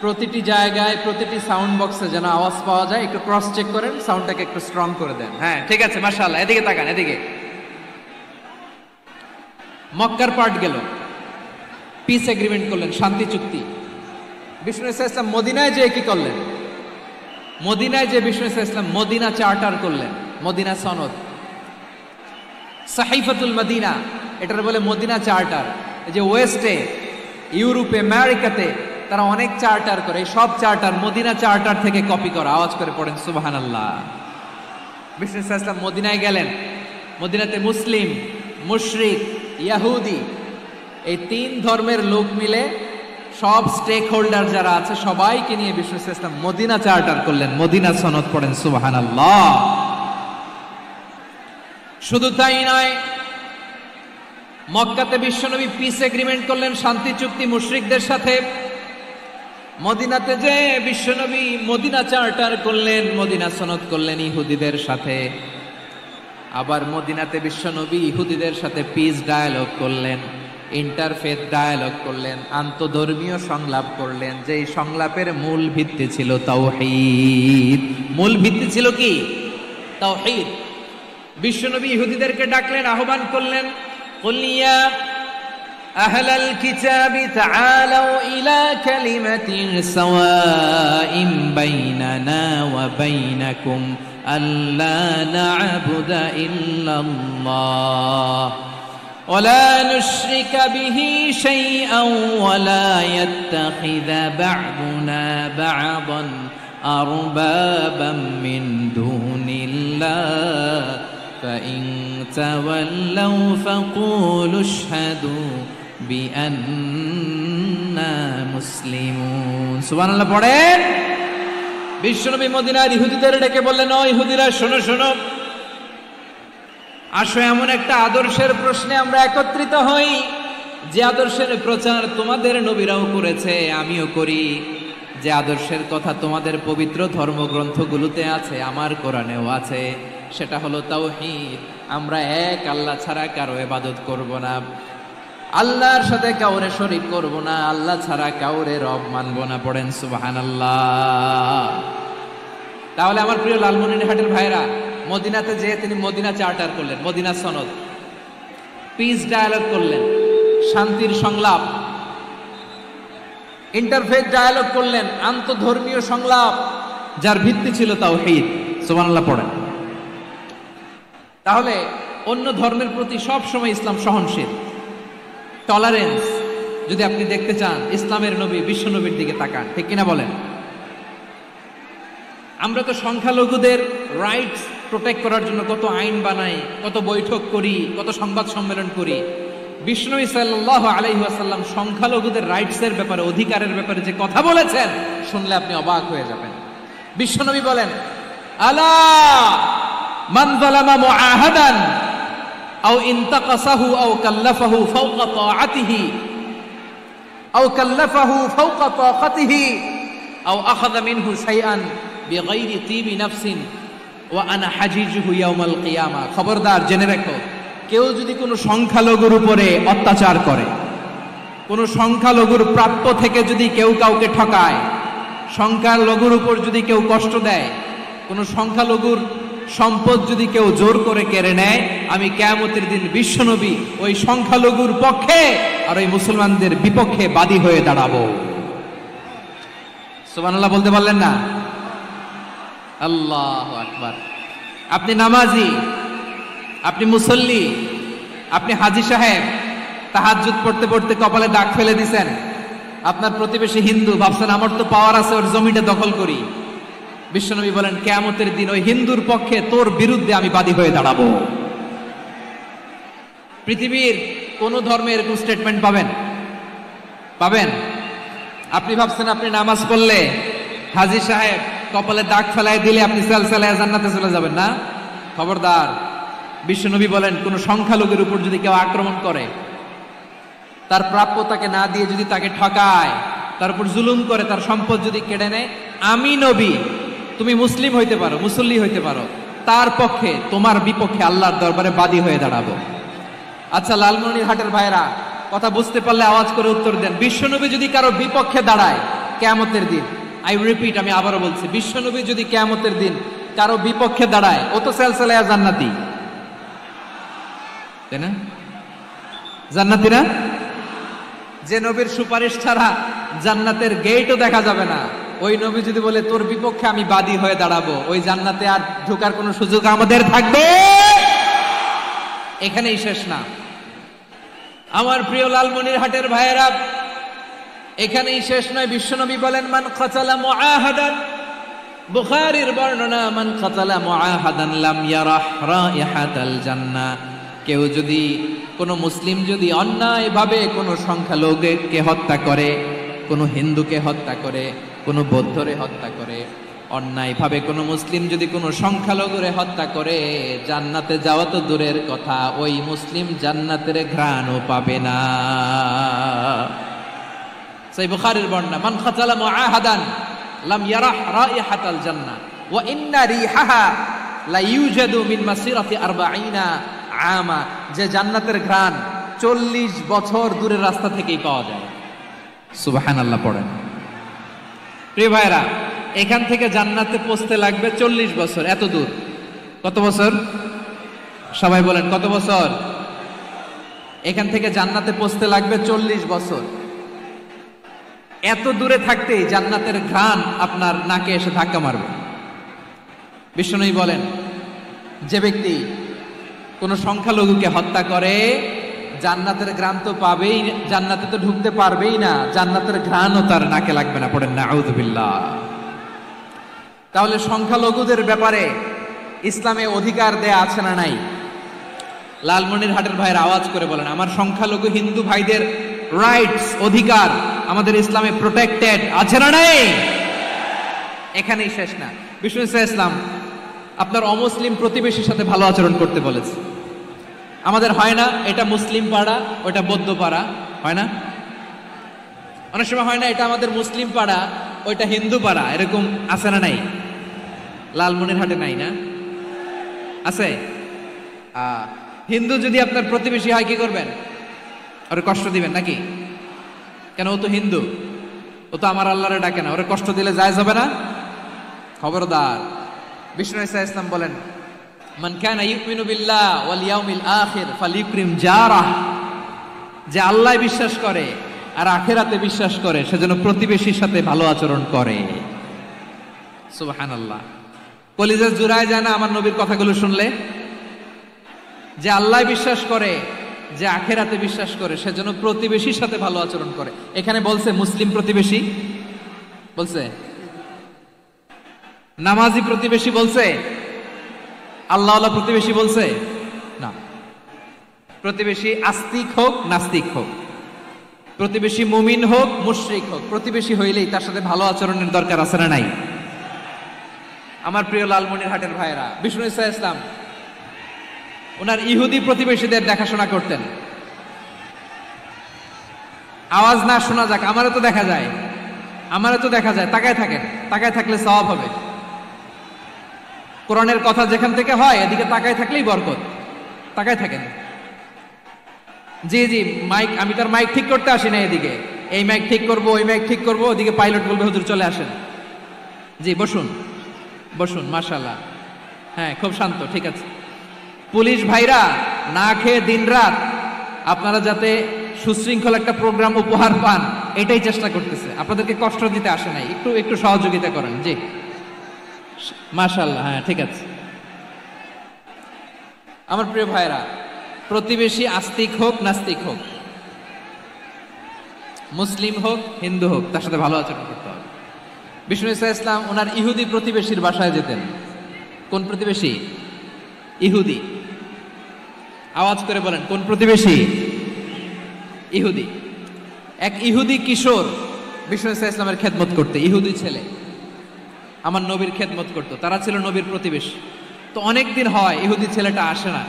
A: প্রতিটি জায়গায় প্রতিটি সাউন্ড বক্সে যেন আওয়াজ পাওয়া যায়, একটু ক্রস চেক করেন, সাউন্ডটাকে একটু স্ট্রং করে দেন। হ্যাঁ, ঠিক আছে, মাশাআল্লাহ। এদিকে তাকান, এদিকে। মক্কার পার্ট গেল, পিস এগ্রিমেন্ট করলেন, শান্তি চুক্তি। বিষ্ণু ঈসা ইসলাম মদিনায় যে কি করলেন? মদিনায় যে বিষ্ণু ঈসা ইসলাম মদিনা চার্টার করলেন, মদিনা সনদ, সাহিফাতুল মদিনা, এটার বলে মদিনা চার্টার। এই যে ওয়েস্টে, ইউরোপে, আমেরিকাতে তারা অনেক চার্টার করে, সব চার্টার মদিনা চার্টার থেকে কপি করা। আওয়াজ করে পড়েন সুবহানাল্লাহ। বিষ্ণু ঈসা ইসলাম মদিনায় গেলেন, মদিনাতে মুসলিম, মুশরিক, ইয়াহুদি, এই তিন ধর্মের লোক মিলে, সব স্টেক হোল্ডার যারা আছে সবাইকে নিয়ে বিষ্ণু ঈসা ইসলাম মদিনা চার্টার করলেন, মদিনা সনদ। পড়েন সুবহানাল্লাহ। শুধু তাই নয়, মক্কাতে বিশ্বনবী পিস এগ্রিমেন্ট করলেন, শান্তি চুক্তি মুশরিকদের সাথে। মদিনাতে যে বিশ্বনবী মদিনা চার্টার করলেন, মদিনা সনদ করলেন ইহুদিদের সাথে। আবার মদিনাতে বিশ্বনবী ইহুদিদের সাথে পিস ডায়ালগ করলেন। ইন্টারফেথ ডায়ালগ করলেন, আন্তধর্মীয় সংলাপ করলেন, যেই সংলাপের মূল ভিত্তি ছিল তাওহীদ। মূল ভিত্তি ছিল কি? তাওহীদ। বিশ্বনবী ইহুদিদেরকে ডাকলেন, আহ্বান করলেন, কুল ইয়া আহলাল কিতাবি তাআলাউ ইলা কালিমাতিন সাওয়াইন বাইনানা ওয়া বাইনাকুম আল্লা না'বুদা ইল্লাল্লাহ ولا نشرك به شيئا ولا يتخذ بعضنا بعضا أربابا من دون الله فإن تولوا فقولوا اشهدوا بأننا مسلمون سبحان الله পড়েন। বিশ্বনবী মদিনার ইহুদিদের ডেকে বললেন, ও ইহুদিরা শোনো শোনো, আসো এমন একটা আদর্শের প্রশ্নে আমরা একত্রিত হই, যে আদর্শের প্রচার তোমাদের নবীরাও করেছে, আমিও করি, যে আদর্শের কথা তোমাদের পবিত্র ধর্মগ্রন্থগুলোতে আছে, আমার কোরআনেও আছে, সেটা হলো তাওহীদ। আমরা এক আল্লাহ ছাড়া কারো ইবাদত করব না, আল্লাহর সাথে কাউরে শরীক করব না, আল্লাহ ছাড়া কাউরে রব মানব না। পড়েন সুবহানাল্লাহ। তাহলে আমার প্রিয় লালমনিরহাটের ভাইরা, মদিনাতে যেয়ে তিনি মদিনা চার্টার করলেন, মদিনা সনদ, পিস ডায়ালগ করলেন, শান্তির সংলাপ, ইন্টারফেথ ডায়ালগ করলেন, আন্তধর্মীয় সংলাপ, যার ভিত্তি ছিল তাওহীদ। সুবহানাল্লাহ পড়েন। তাহলে অন্য ধর্মের প্রতি সব সময় ইসলাম সহনশীল, টলারেন্স। যদি আপনি দেখতে চান ইসলামের নবী, বিশ্ব নবীর দিকে তাকান, ঠিক কিনা বলেন? আমরা তো সংখ্যালঘুদের রাইটস প্রোটেক্ট করার জন্য কত আইন বানাই, কত বৈঠক করি, কত সংবাদ সম্মেলন করি। বিষ্ণু সাল্লাল্লাহু আলাইহি ওয়াসাল্লাম সংখ্যালঘুদের রাইটসের ব্যাপারে, অধিকারের ব্যাপারে যে কথা বলেছেন, শুনলে আপনি অবাক হয়ে যাবেন। বিশ্বনবী বলেন, আলা মান যালামা মুআহাদান আও ইনতাকাসাহু আও কাল্লাফাহু ফাওকা তাআতিহি আও কাল্লাফাহু ফাওকা তাকাতিহি আও আখাযা মিনহু শাইআন বিগাইরি তিবি নাফসিন ওয়া আনা হাজিজুহু ইয়াউমাল কিয়ামা। খবরদার, জেনে রাখো, কেউ যদি কোনো সংখ্যালঘুর উপরে অত্যাচার করে, কোনো সংখ্যালঘুর প্রাপ্য থেকে যদি কেউ কাউকে ঠকায়, সংখ্যালঘুর উপর যদি কেউ কষ্ট দেয়, কোনো সংখ্যালঘুর সম্পদ যদি কেউ জোর করে কেড়ে নেয়, আমি কিয়ামতের দিন বিশ্বনবী ওই সংখ্যালঘুর পক্ষে আর ওই মুসলমানদের বিপক্ষে বাদী হয়ে দাঁড়াবো। সুবহানাল্লাহ বলতে পারলেন না? আল্লাহু আকবার। আপনি নামাজি, আপনি মুসল্লি, আপনি হাজী সাহেব, তাহাজ্জুদ পড়তে পড়তে কপালে দাগ ফেলে দিছেন, আপনার প্রতিবেশী হিন্দু, ভাবছেন আমার তো পাওয়ার আছে, ওর জমিটা দখল করি। বিশ্বনবী বলেন, কিয়ামতের দিন ওই হিন্দুর পক্ষে, তোর বিরুদ্ধে আমি বাদী হয়ে দাঁড়াবো। পৃথিবীর কোন ধর্মে এরকম স্টেটমেন্ট পাবেন? পাবেন? আপনি ভাবছেন আপনি নামাজ পড়লে হাজী সাহেব কপালে দাগ ফেলায় দিলে আপনি সালসালায় জান্নাতে চলে যাবেন না? খবরদার। বিশ্বনবী বলেন, কোন সংখ্যালঘুর উপর যদি কেউ আক্রমণ করে, তার প্রাপ্য তাকে না দিয়ে যদি তাকে ঠকায়, তার উপর জুলুম করে, তার সম্পদ যদি কেড়ে নেয়, আমি নবী, তুমি মুসলিম হইতে পারো, মুসল্লি হইতে পারো, তার পক্ষে, তোমার বিপক্ষে আল্লাহর দরবারে বাদী হয়ে দাঁড়াবো। আচ্ছা লালমনিরহাটের ভাইরা, কথা বুঝতে পারলে আওয়াজ করে উত্তর দেন। বিশ্বনবী যদি কারো বিপক্ষে দাঁড়ায় কিয়ামতের দিন, আই রিপিট, আমি আবারও বলছি, বিশ্বনবী যদি কিয়ামতের দিন কারো বিপক্ষে দাঁড়ায়, ও তো সালসালায়া জান্নাতি, তাই না? জান্নাতি না? যে নবীর সুপারিশ ছাড়া জান্নাতের গেটও দেখা যাবে না, ওই নবী যদি বলে তোর বিপক্ষে আমি বাদী হয়ে দাঁড়াবো, ওই জান্নাতে আর ঢোকার কোনো সুযোগ আমাদের থাকবে? এখানেই শেষ না আমার প্রিয় লালমনিরহাটের ভাইয়েরা, এখানেই শেষ নয়। বিশ্বনবী বলেন, মান কাতালা মুআহাদান, বুখারীর বর্ণনা, মান কাতালা মুআহাদান লাম ইয়ারাহ রাইহাতাল জান্নাহ। কেউ যদি, কোন মুসলিম যদি অন্যায়ভাবে কোনো সংখ্যালঘুকে হত্যা করে, কোনো হিন্দুকে হত্যা করে, কোনো বৌদ্ধরে হত্যা করে, অন্যায়ভাবে কোনো মুসলিম যদি কোনো সংখ্যালঘুরে হত্যা করে, জান্নাতে যাওয়া তো দূরের কথা, ওই মুসলিম জান্নাতের ঘ্রাণও পাবে না। সেই বুখারীর বর্ণনা, মান কাতালা মুআহাদান লাম ইয়ারাহ রাইহাতাল জান্নাহ ওয়া ইন্না রিহাহা লা ইউজাদু মিন মাসিরাতি 40 আমা। যে জান্নাতের ঘ্রাণ 40 বছর দূরের রাস্তা থেকেই পাওয়া যায়। সুবহানাল্লাহ পড়েন। প্রিয় ভাইরা, এখান থেকে জান্নাতে পৌঁছতে লাগবে 40 বছর। এত দূর। কত বছর? সবাই বলেন কত বছর? এখান থেকে জান্নাতে পৌঁছতে লাগবে 40 বছর। এত দূরে থাকতেই জান্নাতের ঘ্রাণ আপনার নাকে এসে ধাক্কা মারবে। বিষ্ণুই বলেন, যে ব্যক্তি কোন সংখ্যালঘুকে হত্যা করে জান্নাতের ঘ্রাণ তো পাবেই, জান্নাতে তো ঢুকতে পারবেই না, জান্নাতের ঘ্রাণও তার নাকে লাগবে না। পড়েন না আউযুবিল্লাহ। তাহলে সংখ্যালঘুদের ব্যাপারে ইসলামে অধিকার দেয়া আছে না নাই? লালমনিরহাটের ভাইয়ের আওয়াজ করে বলেন, আমার সংখ্যালঘু হিন্দু ভাইদের রাইটস, অধিকার আমাদের ইসলামে প্রোটেক্টেড আছে না নাই? এখানেই শেষ না। বিষ্ণু ইসলাম আপনার অমুসলিম প্রতিবেশীর সাথে ভালো আচরণ করতে বলেছে। আমাদের হয় না এটা মুসলিম পাড়া ওটা বৌদ্ধ পাড়া, হয় না? অনেক সময় হয় না এটা আমাদের মুসলিম পাড়া ওইটা হিন্দু পাড়া, এরকম আছে না নাই? লালমনিরহাটে নাই না? আছে? হিন্দু যদি আপনার প্রতিবেশী হয় কি করবেন? ওরে কষ্ট দিবেন নাকি? কেন? ও তো হিন্দু, ও তো আমার আল্লাহরে ডাকে না, ওরে কষ্ট দিলে জায়েজ হবে না? খবরদার। বিষ্ণু ইসলাম বলেন, মান কানা ইউমিনু বিল্লাহ ওয়াল ইয়াউমিল আখির ফালিউকরিম জারাহ, যে আল্লাহ বিশ্বাস করে আর আখিরাতে বিশ্বাস করে সে যেন প্রতিবেশীর সাথে ভালো আচরণ করে। সুবহানাল্লাহ। কলিজা জুড়ায় যায় না আমার নবীর কথাগুলো শুনলে? যে আল্লাহ বিশ্বাস করে, যে আখিরাতে বিশ্বাস করে সে যেন প্রতিবেশীর সাথে ভালো আচরণ করে। এখানে বলছে মুসলিম প্রতিবেশী, বলছে নামাজি প্রতিবেশী, বলছে আল্লাহওয়ালা প্রতিবেশী, বলছে না। প্রতিবেশী আস্তিক হোক নাস্তিক হোক, প্রতিবেশী মুমিন হোক মুশরিক হোক, প্রতিবেশী হইলেই তার সাথে ভালো আচরণের দরকার আছে না নাই? আমার প্রিয় লালমনিরহাটের ভাইয়েরা, বিষ্ণু ইসলাম ওনার ইহুদি প্রতিবেশীদের দেখাশোনা করতেন। আওয়াজ না শোনা যাক, আমারও তো দেখা যায়, আমারও তো দেখা যায়। তাকায় থাকেন, তাকায় থাকলে সওয়াব হবে। কোরআনের কথা যেখান থেকে হয় এদিকে তাকায় থাকলেই বরকত। তাকায় থাকেন। জি জি, মাইক, আমি তার মাইক ঠিক করতে আসি না এদিকে, এই মাইক ঠিক করব ওই মাইক ঠিক করব, ওদিকে পাইলট বলবে হুজুর চলে আসেন। জি বসুন বসুন, মাশাআল্লাহ। হ্যাঁ খুব শান্ত, ঠিক আছে। পুলিশ ভাইরা না খেয়ে দিনরাত আপনারা যাতে সুশৃঙ্খল একটা প্রোগ্রাম উপহার পান এটাই চেষ্টা করতেছে, আপনাদেরকে কষ্ট দিতে আসে নাই, একটু একটু সহযোগিতা করেন। জি মাশাআল্লাহ, হ্যাঁ ঠিক আছে। আমার প্রিয় ভাইরা, প্রতিবেশী আস্তিক হোক নাস্তিক হোক, মুসলিম হোক হিন্দু হোক, তার সাথে ভালো আচরণ করতে হবে। বিষ্ণু ইসলাম ওনার ইহুদি প্রতিবেশীর বাসায় যেতেন। কোন প্রতিবেশী? ইহুদি। আওয়াজ করে বলেন কোন প্রতিবেশী? ইহুদি। এক ইহুদি কিশোর বিষ্ণু ইসলামের খেদমত করতে, ইহুদি ছেলে আমার নবীর খেদমত করতো, তারা ছিল নবীর প্রতিবেশী। তো অনেক দিন হয় ইহুদি ছেলেটা আসে না।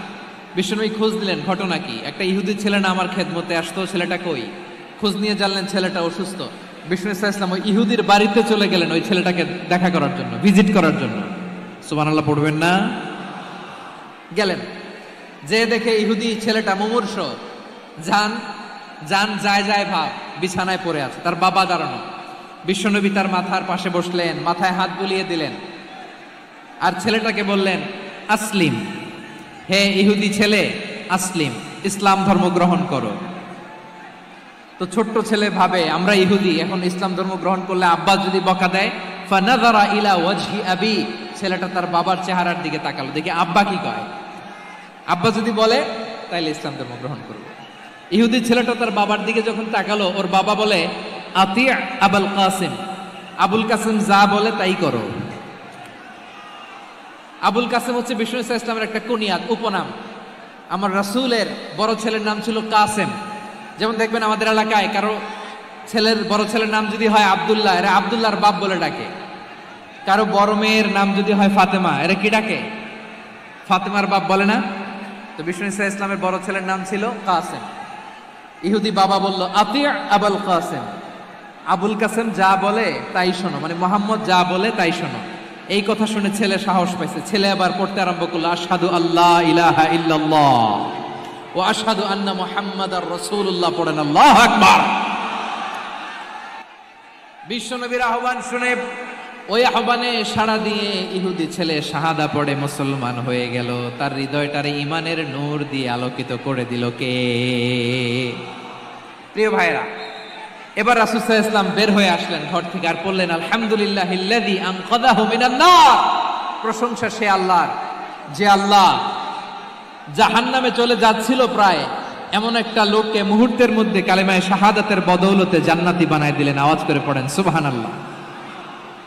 A: বিষ্ণুনবী খোঁজ দিলেন, ঘটনা কি? একটা ইহুদি ছেলে না আমার খেদমতে আসতো, ছেলেটা কই? খোঁজ নিয়ে জানলেন ছেলেটা অসুস্থ। বিষ্ণু ইসলাম ওই ইহুদির বাড়িতে চলে গেলেন ওই ছেলেটাকে দেখা করার জন্য, ভিজিট করার জন্য। সুবহানাল্লাহ পড়বেন না? গেলেন, যে দেখে ইহুদি ছেলেটা মুমূর্ষ, যান যান যায় যায় ভাব, বিছানায় পড়ে আছে, তার বাবা দাঁড়ানো। বিশ্বনবী তার মাথার পাশে বসলেন, মাথায় হাত বুলিয়ে দিলেন, আর ছেলেটাকে বললেন আসলিম, হে ইহুদি ছেলে আসলিম, ইসলাম ধর্ম গ্রহণ করো। তো ছোট্ট ছেলে ভাবে আমরা ইহুদি, এখন ইসলাম ধর্ম গ্রহণ করলে আব্বা যদি বকা দেয়, ফানাযারা ইলা ওয়াজহি আবি, ছেলেটা তার বাবার চেহারার দিকে তাকালো, দেখি আব্বা কি কয়। আব্বা যদি বলে তাইলে ইসলাম ধর্ম গ্রহণ করব। ইহুদি ছেলেটা তার বাবার দিকে যখন তাকালো, ওর বাবা বলে আতি আবুল কাসিম, আবুল কাসিম যা বলে তাই করো। আবুল কাসিম হচ্ছে বিষ্ণু ইসলামের একটা কুনিয়াত, উপনাম। আমার রাসূলের বড় ছেলের নাম ছিল কাসেম। যেমন দেখবেন আমাদের এলাকায় কারো ছেলের বড় ছেলের নাম যদি হয় আব্দুল্লাহ, এরা আব্দুল্লাহর বাপ বলে ডাকে। কারো বড় মেয়ের নাম যদি হয় ফাতেমা, এরা কি ডাকে? ফাতেমার বাপ বলে না? তো বিষ্ণু ইসলামের বড় ছেলের নাম ছিল কাসেম। ইহুদি বাবা বলল আতি আবুল কাসেম, আবুল কাসেম যা বলে তাই শোনো, মানে মোহাম্মদ যা বলে তাই শোনো। এই কথা শুনে ছেলে সাহস পাইছে, ছেলে আবার পড়তে আরম্ভ করলো আশহাদু আল্লাহ ইলাহা ইল্লাল্লাহ ওয়া আশহাদু আন্না মুহাম্মাদার রাসূলুল্লাহ পড়েন আল্লাহু আকবার। বিশ্বনবীর আহ্বান শুনে ওই আহ্বানে সাড়া দিয়ে ইহুদি ছেলে শাহাদা পড়ে মুসলমান হয়ে গেল। তার হৃদয়টারে ঈমানের নূর দিয়ে আলোকিত করে দিল কে? প্রিয় ভাইরা, এবার রাসূল সাল্লাল্লাহু আলাইহি ওয়াসাল্লাম বের হয়ে আসলেন ঘর থেকে আর বললেন, আলহামদুলিল্লাহিল্লাযী আনকাযাহু মিনান নার। প্রশংসা সে আল্লাহর, যে আল্লাহ জাহান্নামে চলে যাচ্ছিল প্রায় এমন একটা লোককে মুহূর্তের মধ্যে কালেমায়ে শাহাদাতের বদৌলতে জান্নাতি বানায় দিলেন। আওয়াজ করে পড়েন সুবহানাল্লাহ।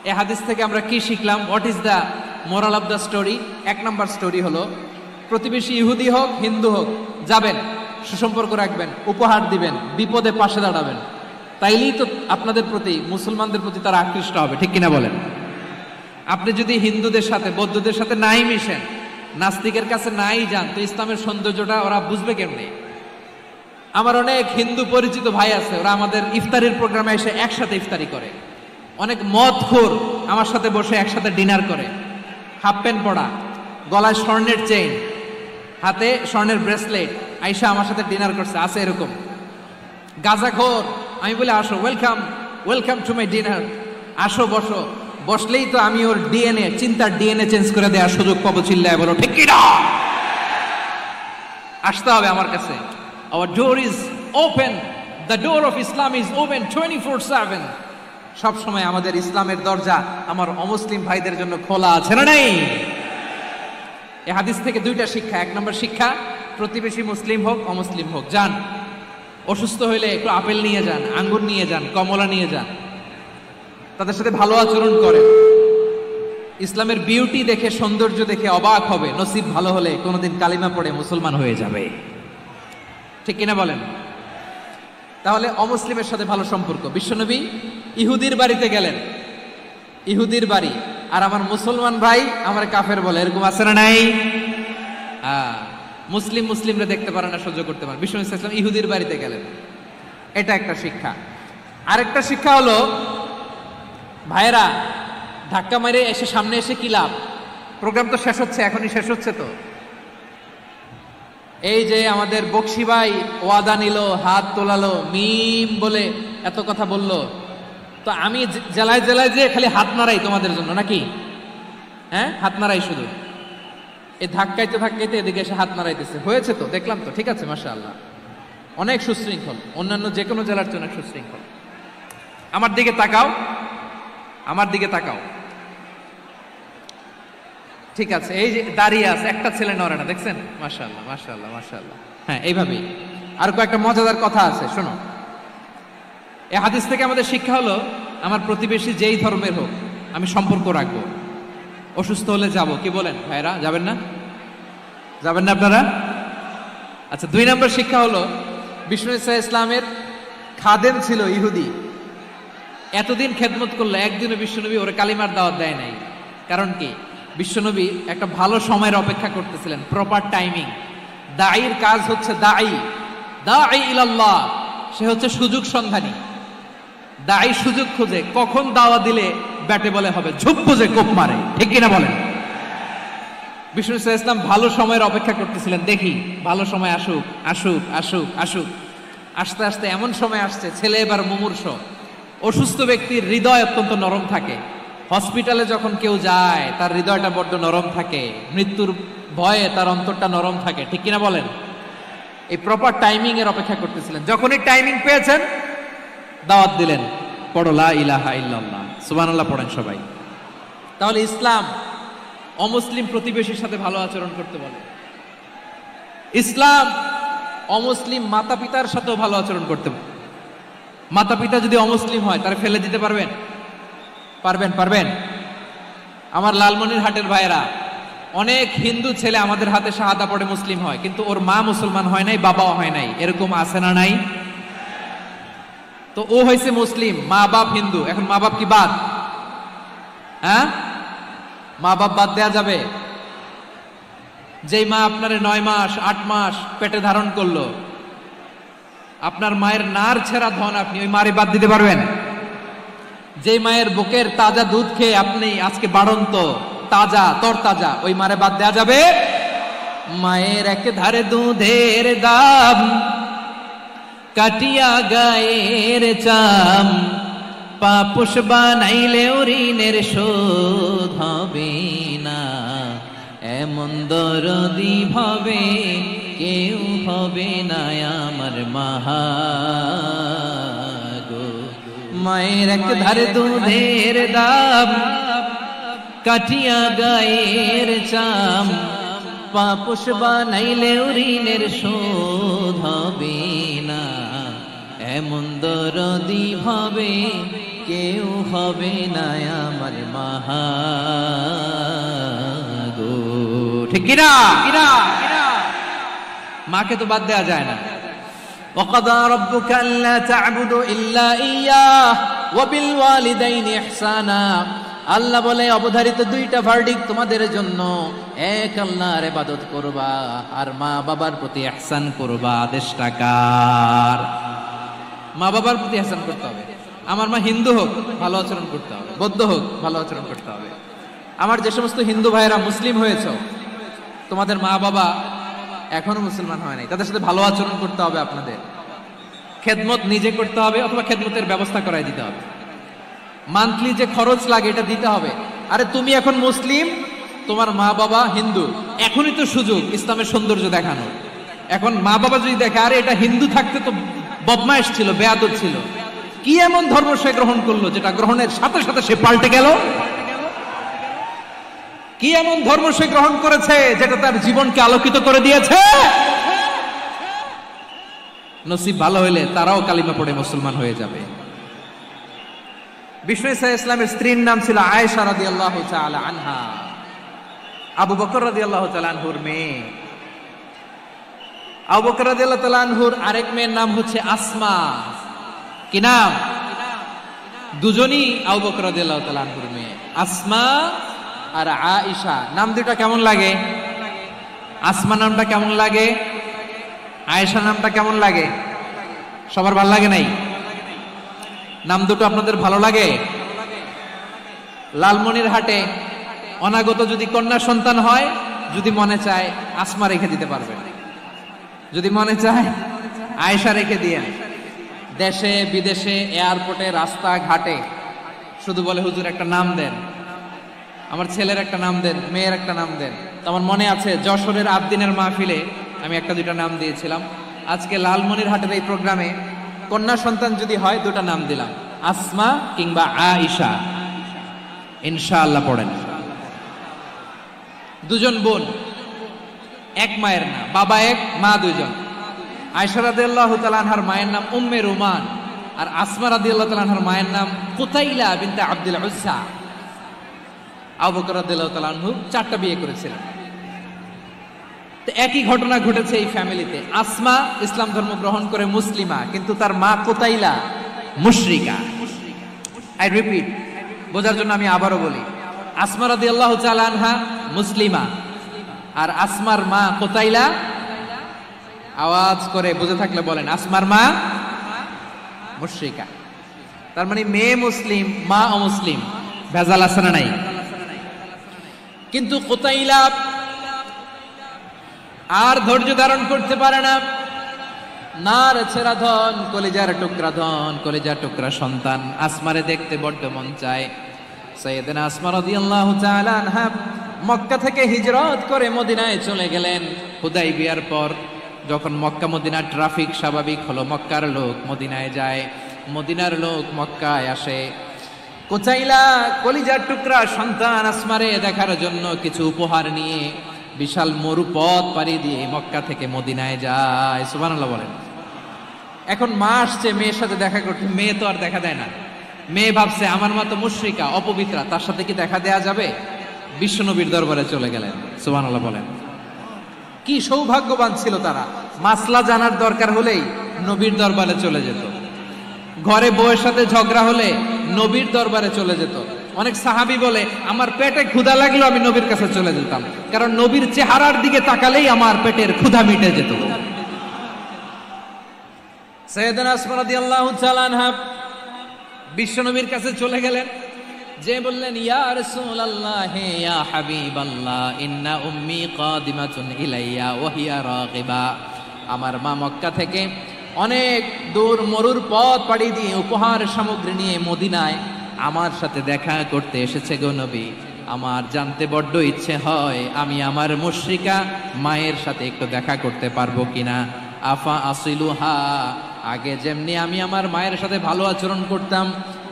A: এই হাদিস থেকে আমরা কি শিখলাম? What is the moral of the story? এক নম্বর স্টোরি হলো, প্রতিবেশী ইহুদি হোক হিন্দু হোক, যাবেন, সুসম্পর্ক রাখবেন, উপহার দিবেন, বিপদে পাশে দাঁড়াবেন, তাইলেই তো আপনাদের প্রতি, মুসলমানদের প্রতি তারা আকৃষ্ট হবে, ঠিক কিনা বলেন? আপনি যদি হিন্দুদের সাথে বৌদ্ধদের সাথে নাই মিশেন, নাস্তিকের কাছে নাই যান, তো ইসলামের সৌন্দর্যটা ওরা বুঝবে কেমনে? আমার অনেক হিন্দু পরিচিত ভাই আছে, ওরা আমাদের ইফতারির প্রোগ্রামে এসে একসাথে ইফতারি করে। অনেক মদখোর আমার সাথে বসে একসাথে ডিনার করে, হাফ প্যান্ট পরা, গলায় স্বর্ণের চেইন, হাতে স্বর্ণের ব্রেসলেট, আইসা আমার সাথে ডিনার করছে, আছে এরকম। গাঁজাখোর, আমি বলে আসো, welcome welcome to my dinner, আসো বসো। বসলেই তো আমি ওর ডিএনএ, চিন্তার ডিএনএ চেঞ্জ করে দেওয়ার সুযোগ পাবো। চিল্লায় বলো ঠিক কি না? আসতে হবে আমার কাছে। Our door is open. The door of Islam is open 24/7. সব সময় আমাদের ইসলামের দরজা আমার অমুসলিম ভাইদের জন্য খোলা আছে না নাই? এই হাদিস থেকে দুইটা শিক্ষা। এক নম্বর শিক্ষা, প্রতিবেশী মুসলিম হোক অমুসলিম হোক, যান, অসুস্থ হইলে একটু আপেল নিয়ে যান, আঙ্গুর নিয়ে যান, কমলা নিয়ে যান, তাদের সাথে ভালো আচরণ করেন। ইসলামের বিউটি দেখে, সৌন্দর্য দেখে অবাক হবে, নসিব ভালো হলে কোনোদিন কালিমা পড়ে মুসলমান হয়ে যাবে, ঠিক কিনা বলেন? তাহলে অমুসলিমের সাথে ভালো সম্পর্ক। বিশ্বনবী ইহুদির বাড়িতে গেলেন, ইহুদির বাড়ি, আর আমার মুসলমান ভাই আমার কাফের বলে, এরকম আছে না নাই? মুসলিম মুসলিমরা দেখতে পারে না, সহ্য করতে পারে। বিশ্বনবী সাল্লাল্লাহু আলাইহি ওয়াসাল্লাম ইহুদির বাড়িতে গেলেন, এটা একটা শিক্ষা। আরেকটা শিক্ষা হলো, ভাইরা ধাক্কা মেরে এসে সামনে এসে কি লাভ? প্রোগ্রাম তো শেষ হচ্ছে, এখনই শেষ হচ্ছে। তো এই যে আমাদের বকশি ভাই ওয়াদা নিল, হাত তোলালো, মিম বলে এত কথা বলল, তো আমি জেলায় জেলায় যে খালি হাত নাড়াই তোমাদের জন্য নাকি? হ্যাঁ, হাত নাড়াই শুধু। এই ধাক্কাইতে ধাক্কাইতে এদিকে এসে হাত নাড়াইতেছে, হয়েছে তো, দেখলাম তো, ঠিক আছে, মাশাআল্লাহ, অনেক সুশৃঙ্খল, অন্যান্য যে কোনো জেলার জন্য সুশৃঙ্খল। আমার দিকে তাকাও, আমার দিকে তাকাও, ঠিক আছে। এই যে দাঁড়িয়ে আছে, একটা ছেলে নড়ে না, দেখছেন? মাশাআল্লাহ মাশাআল্লাহ মাশাআল্লাহ। হ্যাঁ, এইভাবেই। আর কয়েকটা মজাদার কথা আছে, শোনো। এই হাদিস থেকে আমাদের শিক্ষা হলো, আমার প্রতিবেশী যেই ধর্মের হোক আমি সম্পর্ক রাখবো। অসুস্থ হলে যাব, কি বলেন ভাইরা? যাবেন না? যাবেন না আপনারা? আচ্ছা, 2 নম্বর শিক্ষা হলো, বিষ্ণু ইসা ইসলামের খাদেম ছিল ইহুদি, এতদিন খেদমত করলো, একদিনও বিশ্বনবী ওরে কালিমার দাওয়াত দেয় নাই। কারণ কি? বিশ্বনবী একটা ভালো সময়ের অপেক্ষা করতেছিলেন, প্রপার টাইমিং। দাঈর কাজ হচ্ছে দাঈ ইলাল্লাহ, সে হচ্ছে সুযোগ সন্ধানী। দাঈ সুযোগ খোঁজে, কখন দাওয়া দিলে ব্যাটে বলে হবে, ঝুপ বুঝে কোপ মারে, ঠিক কিনা বলেন? বিষ্ণু ইসলাম ভালো সময়ের অপেক্ষা করতেছিলেন, দেখি ভালো সময় আসুক আসুক আসুক আসুক। আস্তে আস্তে এমন সময় আসছে, ছেলে এবার মুমূর্ষ। অসুস্থ ব্যক্তির হৃদয় অত্যন্ত নরম থাকে। হসপিটালে যখন কেউ যায় তার হৃদয়টা বড্ড নরম থাকে, মৃত্যুর ভয়ে তার অন্তরটা নরম থাকে, ঠিক কিনা বলেন? এই প্রপার টাইমিং এর অপেক্ষা করতেছিলেন। যখনই টাইমিং পেয়েছেন, দাওয়াত দিলেন, পড়ো লা ইলাহা ইল্লাল্লাহ, সুবহানাল্লাহ পড়েন সবাই। তাহলে ইসলাম অমুসলিম প্রতিবেশীর সাথে ভালো আচরণ করতে বলে। ইসলাম অমুসলিম মাতা পিতার সাথেও ভালো আচরণ করতে বলে। মাতা পিতা যদি অমুসলিম হয়, তারা ফেলে দিতে পারবেন? পারবেন? পারবেন? আমার লালমনিরহাটের ভাইয়েরা, অনেক হিন্দু ছেলে আমাদের হাতে শাহাদা পড়ে মুসলিম হয়, কিন্তু ওর মা মুসলমান হয় নাই, বাবাও হয় নাই, এরকম আছে না নাই? তো ও হয়েছে মুসলিম, মা বাপ হিন্দু, এখন মা বাপ কি বাদ? হ্যাঁ, মা বাপ বাদ দেয়া যাবে? যেই মা আপনার 9 মাস 8 মাস পেটে ধারণ করলো, আপনার মায়ের নার ছেঁড়া ধন, আপনি ওই মারে বাদ দিতে পারবেন? যে মায়ের বুকের তাজা দুধ খেয়ে আপনি আজকে বাড়ন্ত তাজা তরতাজা, ওই মারে বাদ দেয়া যাবে? মায়ের এক ধারে দুধের দাম, কাটিয়া গায়ের চাম, পাপুষ বানাইলেও ঋণের শোধ হবে না। এমন দরদি ভাবে কেউ হবে না আমার মাহা গো। মায়ের এক ধারে দুধের দাম, কাটিয়া গায়ের চাম, পাপুষ বানাইলেও ঋণের শোধ হবে না। এমন দরদি ভাবে কেউ হবে না আমার মাহা গো। ঠিক কিনা? মাকে তো বাদ দেওয়া যায় না। وَقَضَى رَبُّكَ أَلَّا تَعْبُدُوا إِلَّا إِيَّاهُ وَبِالْوَالِدَيْنِ إِحْسَانًا। আল্লাহ বলে অবধারিত দুইটা ভার্ডিক্ট তোমাদের জন্য, এক আল্লাহর ইবাদত করবা আর মা বাবার প্রতি ইহসান করবা। আদেশটা কার? মা বাবার প্রতি ইহসান করতে হবে। আমার মা হিন্দু হোক ভালো আচরণ করতে হবে, বৌদ্ধ হোক ভালো আচরণ করতে হবে। আমার যে সমস্ত হিন্দু ভাইয়েরা মুসলিম হয়েছে, তোমাদের মা বাবা এখনো মুসলমান হয় নাই, তাদের সাথে ভালো আচরণ করতে হবে। আপনাদের খেদমত নিজে করতে হবে অথবা খেদমতের ব্যবস্থা করাই দিতে হবে। মান্থলি যে খরচ লাগে এটা দিতে হবে। আরে তুমি এখন মুসলিম, তোমার মা বাবা হিন্দু, এখনই তো সুযোগ ইসলামের সৌন্দর্য দেখানো। এখন মা বাবা যদি দেখে আরে এটা হিন্দু থাকতে তো বদমাইশ ছিল, বেয়াদব ছিল, কি এমন ধর্ম সে গ্রহণ করলো যেটা গ্রহণের সাথে সাথে সে পাল্টে গেল? কি এমন ধর্ম সে গ্রহণ করেছে যেটা তার জীবনকে আলোকিত করে দিয়েছে? নসিব ভালো হইলে তারাও কালিমা পড়ে মুসলমান হয়ে যাবে। বিষ্ণু ইসলামের স্ত্রীর নাম ছিল আয়েশা রাদিয়াল্লাহু তাআলা আনহা, আবু বকর রাদিয়াল্লাহু তাআলা আনহুর মেয়ে। আবু বকর রাদিয়াল্লাহু তাআলা আনহুর আরেক মেয়ের নাম হচ্ছে আসমা। কি নাম? দুজনই আবু বকর রাদিয়াল্লাহু তাআলা আনহুর মেয়ে, আসমা আর আয়েশা। নাম দুটো কেমন লাগে? আসমা নামটা কেমন লাগে? আয়েশা নামটা কেমন লাগে? সবার ভালো লাগে নাই? নাম দুটো আপনাদের ভালো লাগে? লালমনিরহাটে অনাগত যদি কন্যা সন্তান হয়, যদি মনে চায় আসমা রেখে দিতে পারবেন, যদি মনে চায় আয়েশা রেখে দিয়েন। দেশে বিদেশে এয়ারপোর্টে রাস্তা ঘাটে শুধু বলে হুজুর একটা নাম দেন, আমার ছেলের একটা নাম দেন, মেয়ের একটা নাম দেন। তো আমার মনে আছে যশোরের আবদিনের মাহফিলে আমি একটা দুইটা নাম দিয়েছিলাম। আজকে লালমনিরহাটের এই প্রোগ্রামে কন্যা সন্তান যদি হয় দুটা নাম দিলাম, আসমা কিংবা আয়েশা। ইনশাআল্লাহ পড়েন। দুজন বোন, এক মায়ের না, বাবা এক মা দুইজন। আয়েশা রাদিয়াল্লাহু তাআলা আনহার মায়ের নাম উম্মে রুমান, আর আসমা রাদিয়াল্লাহু তাআলা আনহার মায়ের নাম কুতাইলা বিনতে আব্দুল উজ্জা। আবু বকর রাদিয়াল্লাহু তাআলা আনহু 4টা বিয়ে করেছিলেন। তো একই ঘটনা ঘটেছে এই ফ্যামিলিতে। আসমা ইসলাম ধর্ম গ্রহণ করে মুসলিমা, কিন্তু তার মা কুতাইলা মুশরিকা। আই রিপিট, বোঝার জন্য আমি আবারও বলি, আসমা রাদিয়াল্লাহু তাআলা আনহা মুসলিমা, আর আসমার মা কুতাইলা, আওয়াজ করে বুঝে থাকলে বলেন, আসমার মা মুশরিকা। তার মানে মেয়ে মুসলিম, মা অমুসলিম। ভেজাল আছে না নাই? কিন্তু কুতাইলা আর ধৈর্য ধারণ করতে পারে না। নার ছেড়া ধন, কলিজার টুকরা ধন, কলিজার টুকরা সন্তান আসমারে দেখতে বড্ড মন চায়। সাইয়েদনা আসমা রাদিয়াল্লাহু তাআলা আনহা মক্কা থেকে হিজরত করে মদিনায় চলে গেলেন। হুদাইবিয়ার পর যখন মক্কা মদিনার ট্রাফিক স্বাভাবিক হলো, মক্কার লোক মদিনায় যায়, মদিনার লোক মক্কায় আসে। কুতাইলা কলিজার টুকরা সন্তান আসমারে দেখার জন্য কিছু উপহার নিয়ে বিশাল মরুপথ পাড়ি দিয়ে মক্কা থেকে মদিনায় যায়। সুবহানাল্লাহ বলেন। এখন মা আসছে মেয়ের সাথে দেখা করতে, মেয়ে তো আর দেখা দেয় না। মেয়ে ভাবছে আমার মা তো মুশরিকা, অপবিত্রা, তার সাথে কি দেখা দেয়া যাবে? বিশ্বনবীর দরবারে চলে গেলেন। সুবহানাল্লাহ বলেন। কি সৌভাগ্যবান ছিল তারা, মাসলা জানার দরকার হলেই নবীর দরবারে চলে যেত। ঘরে বউয়ের সাথে ঝগড়া হলে নবীর দরবারে চলে যেত। অনেক সাহাবী বলে আমার পেটে ক্ষুধা লাগলো আমি নবীর কাছে চলে যেতাম, কারণ নবীর চেহারার দিকে তাকালেই আমার পেটের ক্ষুধা মিটে যেত। সাইয়েদনা আসমা রাদিয়াল্লাহু তাআলা আনহা বিশ্বনবীর কাছে চলে গেলেন। যে বললেন ইয়া রাসূলুল্লাহ ইয়া হাবিবাল্লাহ ইন্না উম্মি কাদিমাতুন ইলাইয়া ওয়া হিয়া রাগিবা, আমার মা মক্কা থেকে অনেক দূর মরুর পথ পাড়ি দিয়ে উপহার সামগ্রী নিয়ে মদিনায় আমার সাথে দেখা করতে এসেছে গো নবী। আমার জানতে বড্ড ইচ্ছে হয় আমি আমার মুশরিকা মায়ের সাথে একটু দেখা করতে পারবো কিনা। আফা আসিলুহা, আগে যেমনি আমি আমার মায়ের সাথে ভালো আচরণ করতাম,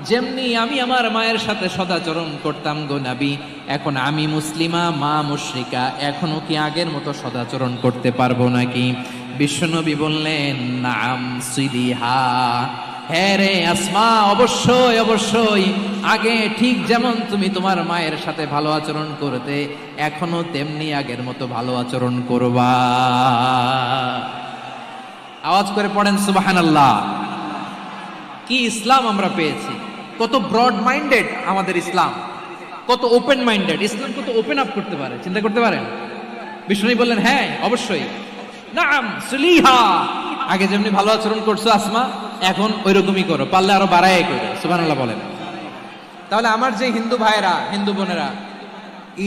A: যেমনি আমি আমার মায়ের সাথে সদাচরণ করতাম গো নবী, এখন আমি মুসলিমা মা মুশরিকা, এখনো কি আগের মতো সদাচরণ করতে পারবো নাকি? বিশ্বনবী বললেন নাম সিদিহা, হ্যাঁ রে আসমা, অবশ্যই অবশ্যই, আগে ঠিক যেমন তুমি তোমার মায়ের সাথে ভালো আচরণ করতে এখনো তেমনি আগের মতো ভালো আচরণ করবা। আওয়াজ করে পড়েন সুবহানাল্লাহ। কি ইসলাম আমরা পেয়েছি, কত ব্রড মাইন্ডেড আমাদের ইসলাম, কত ওপেন মাইন্ডেড ইসলাম, কত ওপেন আপ করতে পারে, চিন্তা করতে পারেন। বিষ্ণু বললেন হ্যাঁ অবশ্যই, নাম সুলিহা, আগে যেমনি ভালো আচরণ করছো আসমা এখন ওইরকমই করো, পারলে আরো বাড়ায় করো। সুবহানাল্লাহ বলেন। তাহলে আমার যে হিন্দু ভাইরা হিন্দু বোনেরা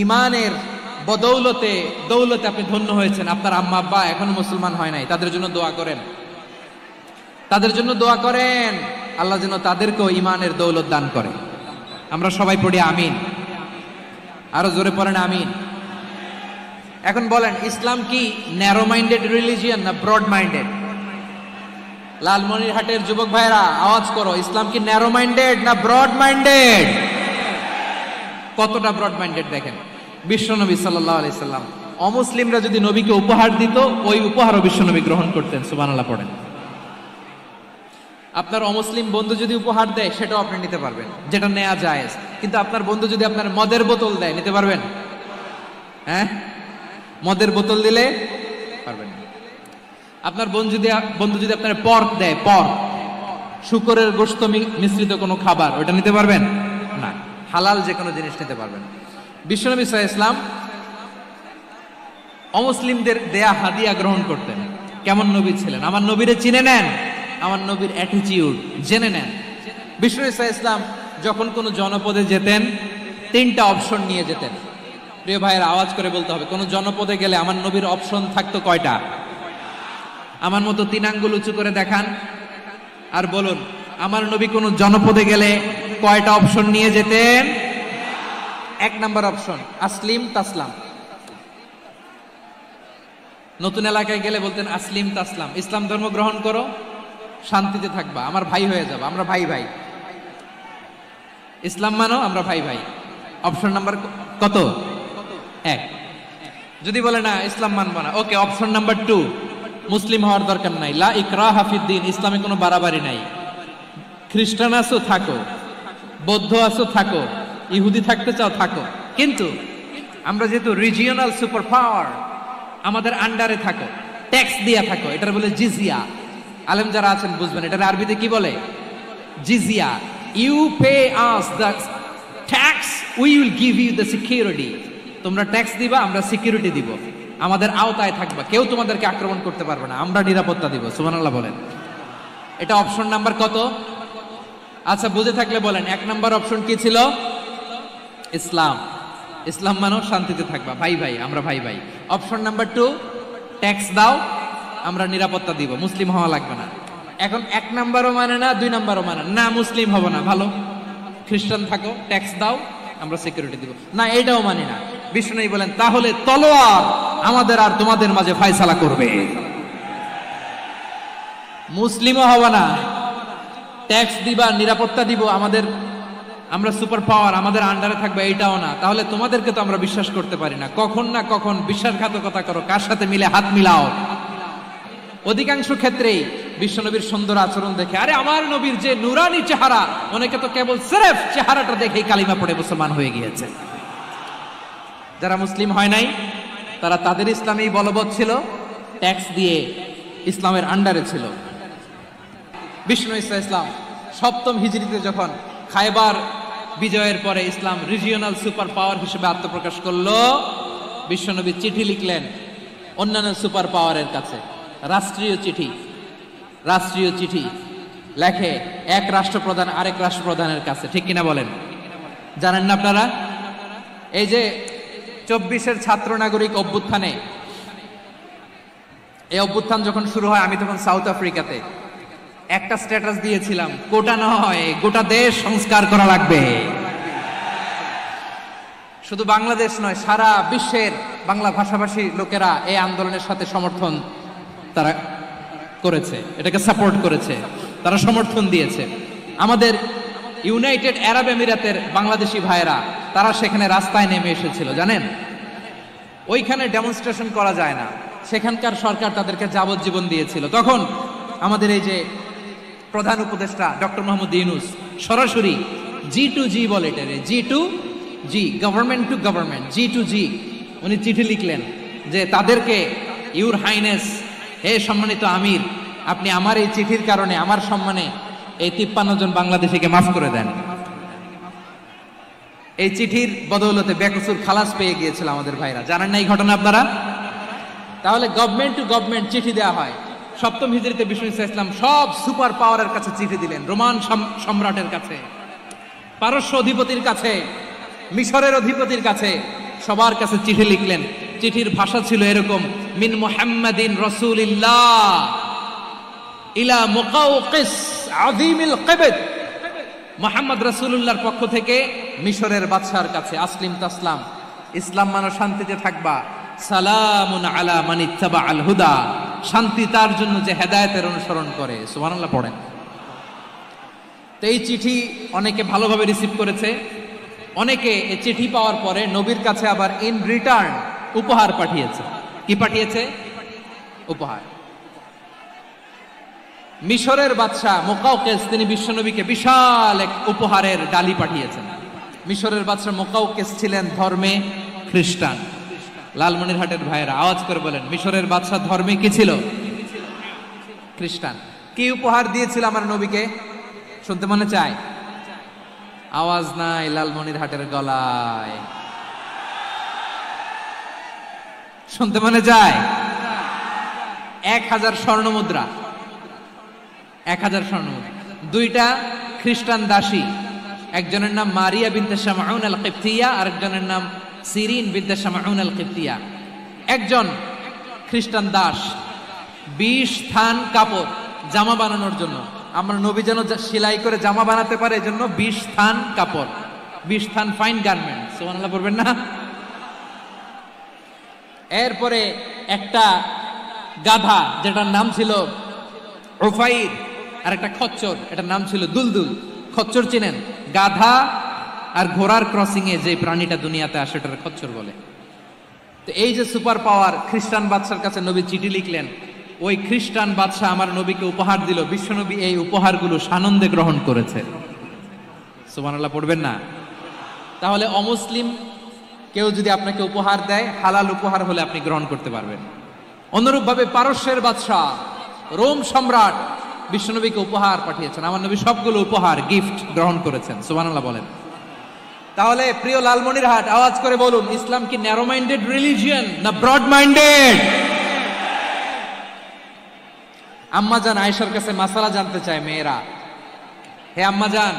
A: ইমানের বদৌলতে দৌলতে আপনি ধন্য হয়েছেন, আপনার আম্মা আব্বা এখনো মুসলমান হয় নাই, তাদের জন্য দোয়া করেন, তাদের জন্য দোয়া করেন, আল্লাহ যেন তাদেরকেও ইমানের দৌলত দান করে। আমরা সবাই পড়ি আমিন, আরো জোরে পড়েন আমিন। এখন বলেন ইসলাম কি ন্যারো মাইন্ডেড রিলিজিয়ান না ব্রড মাইন্ডেড? লালমনিরহাটের যুবক ভাইরা আওয়াজ করো, ইসলাম কি ন্যারো মাইন্ডেড না ব্রড মাইন্ডেড? কতটা ব্রড মাইন্ডেড দেখেন। বিশ্বনবী সাল্লাল্লাহু আলাইহি সাল্লাম অমুসলিমরা যদি নবীকে উপহার দিত, ওই উপহারও বিশ্বনবী গ্রহণ করতেন। সুবহানাল্লাহ পড়েন। আপনার অমুসলিম বন্ধু যদি উপহার দেয় সেটাও আপনি নিতে পারবেন, যেটা নেওয়া যায়। কিন্তু আপনার বন্ধু যদি আপনার মদের বোতল দেয়, নিতে পারবেন? হ্যাঁ, মদের বোতল দিলে পারবেন না। আপনার বন্ধু যদি আপনার পর্ক দেয়, পর্ক শূকরের গোশত মিশ্রিত কোনো খাবার, ওটা নিতে পারবেন না। হালাল যে কোনো জিনিস নিতে পারবেন। বিশ্বনবী সাল্লাল্লাহু আলাইহি ওয়াসাল্লাম অমুসলিমদের দেয়া হাদিয়া গ্রহণ করতেন। কেমন নবী ছিলেন, আমার নবীরে চিনে নেন, আমার নবীর অ্যাটিটিউড জেনে নেন। বিশ্বনবী সাল্লাল্লাহু আলাইহি ওয়াসাল্লাম যখন কোনো জনপদে যেতেন 3টা অপশন নিয়ে যেতেন। প্রিয় ভাইয়ের আওয়াজ করে বলতে হবে, কোন জনপদে গেলে আমার নবীর অপশন থাকতো কয়টা? আমার মতো 3 আঙ্গুল উঁচু করে দেখান আর বলুন, আমার নবী কোন জনপদে গেলে কয়টা অপশন নিয়ে যেতেন? 1 নাম্বার অপশন আসলিম তাসলাম। নতুন এলাকায় গেলে বলতেন আসলিম তাসলাম, ইসলাম ধর্ম গ্রহণ করো, শান্তিতে থাকবা, আমার ভাই হয়ে যাবা, আমরা ভাই ভাই। ইসলাম মানো, আমরা ভাই ভাই। অপশন নাম্বার কত? 1। যদি বলে না ইসলাম মানবো না, ওকে, অপশন নাম্বার 2, মুসলিম হওয়ার দরকার নাই, লা ইকরাহা ফিদ্দিন, ইসলামে কোনো বাড়াবাড়ি নাই। খ্রিস্টান আছো থাকো, বৌদ্ধ আছো থাকো, ইহুদি থাকতে চাও থাকো, কিন্তু আমরা যেহেতু রিজিওনাল সুপার পাওয়ার, আমাদের আন্ডারে থাকো, ট্যাক্স দিয়া থাকো, এটার বলে জিজিয়া। আলেম যারা আছেন বুঝবেন, এটার আরবিতে কি বলে? জিজিয়া। You pay us the tax, we will give you the security. তোমরা ট্যাক্স দিবা, আমরা সিকিউরিটি দিব, আমাদের আওতায় থাকবা, কেউ তোমাদেরকে আক্রমণ করতে পারবে না, আমরা নিরাপত্তা দিব। সুবহানাল্লাহ বলেন। এটা অপশন নাম্বার কত? আচ্ছা বুঝে থাকলে বলেন 1 নাম্বার অপশন কি ছিল? ইসলাম। ইসলাম মানো, শান্তিতে থাকবা, ভাই ভাই, আমরা ভাই ভাই। অপশন নাম্বার 2, ট্যাক্স দাও, আমরা নিরাপত্তা দিব, মুসলিম হওয়া লাগবে না। এখন 1 নাম্বারও মানে না, 2 নাম্বারও মানে না, মুসলিম হবো না, ভালো, খ্রিস্টান থাকো, ট্যাক্স দাও, আমরা সিকিউরিটি দিব না, এইটাও মানি না। বিষ্ণু বলেন তাহলে তলোয়ার আমাদের আর তোমাদের মাঝে ফয়সালা করবে, মুসলিমও হবো না, ট্যাক্স দিবা, নিরাপত্তা দিব, আমরা সুপার পাওয়ার, আমাদের আন্ডারে থাকবে, এইটাও না। তাহলে তোমাদেরকে তো আমরা বিশ্বাস করতে পারি না, কখন না কখন বিশ্বাসঘাতকতা করো, কার সাথে মিলে হাত মিলাও। অধিকাংশ ক্ষেত্রেই বিশ্বনবীর সুন্দর আচরণ দেখে, আরে আমার নবীর যে নুরানি চেহারা, অনেকে তো কেবল সিরেফ চেহারাটা দেখেই কালিমা পড়ে মুসলমান হয়ে গিয়েছে। যারা মুসলিম হয় নাই তারা তাদের ইসলামেই বলবৎ ছিল, ট্যাক্স দিয়ে ইসলামের আন্ডারে ছিল। বিষ্ণু ইসলাম 7ম হিজরিতে যখন খায়বার বিজয়ের পরে ইসলাম রিজিওনাল সুপার পাওয়ার হিসেবে আত্মপ্রকাশ করলো, বিশ্বনবী চিঠি লিখলেন অন্যান্য সুপার পাওয়ারের কাছে, রাষ্ট্রীয় চিঠি লেখে এক রাষ্ট্রপ্রধান আরেক রাষ্ট্রপ্রধানের কাছে, ঠিক কিনা বলেন? জানেন না আপনারা? এই যে 24-এর ছাত্র নাগরিক অভ্যুত্থানে, এই অভ্যুত্থান যখন শুরু হয় আমি তখন সাউথ আফ্রিকাতে একটা স্ট্যাটাস দিয়েছিলাম, কোটা নয় গোটা দেশ সংস্কার করা লাগবে। শুধু বাংলাদেশ নয়, সারা বিশ্বের বাংলা ভাষাভাষী লোকেরা এই আন্দোলনের সাথে সমর্থন তারা করেছে, এটাকে সাপোর্ট করেছে, তারা সমর্থন দিয়েছে। আমাদের ইউনাইটেড আরব আমিরাতের বাংলাদেশি ভাইয়েরা তারা সেখানে রাস্তায় নেমে এসেছিল, জানেন? ওইখানে ডেমনস্ট্রেশন করা যায় না, সেখানকার সরকার তাদেরকে যাবজ্জীবন দিয়েছিল। তখন আমাদের এই যে প্রধান উপদেষ্টা ডক্টর মোহাম্মদ ইউনূস সরাসরি G2G বলে, এটারে G2G, government to government, G2G, উনি চিঠি লিখলেন যে তাদেরকে, ইউর হাইনেস, হে সম্মানিত আমির, আপনি আমার এই চিঠির কারণে আমার সম্মানে এই 53 জন বাংলাদেশিকে মাফ করে দেন। এই চিঠির বদৌলতে বেকসুর খালাস পেয়ে গিয়েছিল আমাদের ভাইরা, জানেন না এই ঘটনা আপনারা? তাহলে গভর্নমেন্ট টু গভর্নমেন্ট চিঠি দেওয়া হয়। 7ম হিজরিতে বিষ্ণু ইসলাম সব সুপার পাওয়ারের কাছে চিঠি দিলেন, রোমান সম্রাটের কাছে, পারস্য অধিপতির কাছে, মিশরের অধিপতির কাছে, সবার কাছে চিঠি লিখলেন। চিঠির ভাষা ছিল এরকম, মিন মুহাম্মাদিন রাসূলিল্লাহ ইলা মুকাওকিস আযীমিল কিবত, মুহাম্মদ রাসূলুল্লাহর পক্ষ থেকে মিশরের বাদশার কাছে, আসলিম তাসলাম, ইসলাম মানো শান্তিতে থাকবা, সালামুন আলা মান ইত্তাবাআল হুদা, শান্তি তার জন্য যে হেদায়েতের অনুসরণ করে। সুবহানাল্লাহ পড়েন। তো এই চিঠি অনেকে ভালোভাবে রিসিভ করেছে, অনেকে এই চিঠি পাওয়ার পরে নবীর কাছে আবার ইন রিটার্ন উপহার পাঠিয়েছে। কি পাঠিয়েছে? উপহার। মিশরের বাদশা মুকাওকিস তিনি বিশ্বনবীকে বিশাল এক উপহারের ডালি পাঠিয়েছেন। মিশরের বাদশা মুকাওকিস ছিলেন ধর্মে খ্রিস্টান। লালমনিরহাটের ভাইয়েরা আওয়াজ করে বলেন, মিশরের বাদশা ধর্মে কি ছিল? খ্রিস্টান। কি উপহার দিয়েছিল আমার নবীকে? শুনতে মনে চায়? আওয়াজ নাই লালমনিরহাটের গলায়, শুনতে মনে যায়? 1000 স্বর্ণ মুদ্রা, 1000 স্বর্ণ মুদ্রা। 2টা খ্রিস্টান দাসী, একজনের নাম মারিয়া বিনতে শামউন আল কিবতিয়া, আরেকজনের নাম সিরিন বিনতে শামউন আল কিবতিয়া। একজন খ্রিস্টান দাস 20 থান কাপড় জামা বানানোর জন্য, আমরা নবী যেন সেলাই করে জামা বানাতে পারে এজন্য 20 থান কাপড়, 20 থান ফাইন গার্মেন্ট। সুবহানাল্লাহ পড়বেন না? এরপরে একটা গাধা যেটার নাম ছিল উফাইর, আর একটা খচ্চর, এটার নাম ছিল দুলদুল। খচ্চর চিনেন? গাধা আর ঘোড়ার ক্রসিং এ যে প্রাণীটা দুনিয়াতে আসে এটার খচ্চর বলে। তো এই যে সুপার পাওয়ার খ্রিস্টান বাদশার কাছে নবী চিঠি লিখলেন, ওই খ্রিস্টান বাদশা আমার নবীকে উপহার দিল। বিশ্বনবী এই উপহারগুলো সানন্দে গ্রহণ করেছে। সুবহানাল্লাহ পড়বেন না? তাহলে অমুসলিম কেউ যদি আপনাকে উপহার দেয়, হালাল উপহার হলে আপনি গ্রহণ করতে পারবেন। অনুরূপভাবে পারস্যের বাদশা, রোম সম্রাট বিশ্বনবীকে উপহার পাঠিয়েছেন, আমার নবী সবগুলো উপহার গিফট গ্রহণ করেছেন। সুবহানাল্লাহ বলেন। তাহলে প্রিয় লালমনিরহাট আওয়াজ করে বলুন, ইসলাম কি ন্যারো মাইন্ডেড রিলিজিয়ন না ব্রড মাইন্ডেড? আম্মাজান আয়েশার কাছে মাসালা জানতে চায় মেয়েরা, হে আম্মাজান,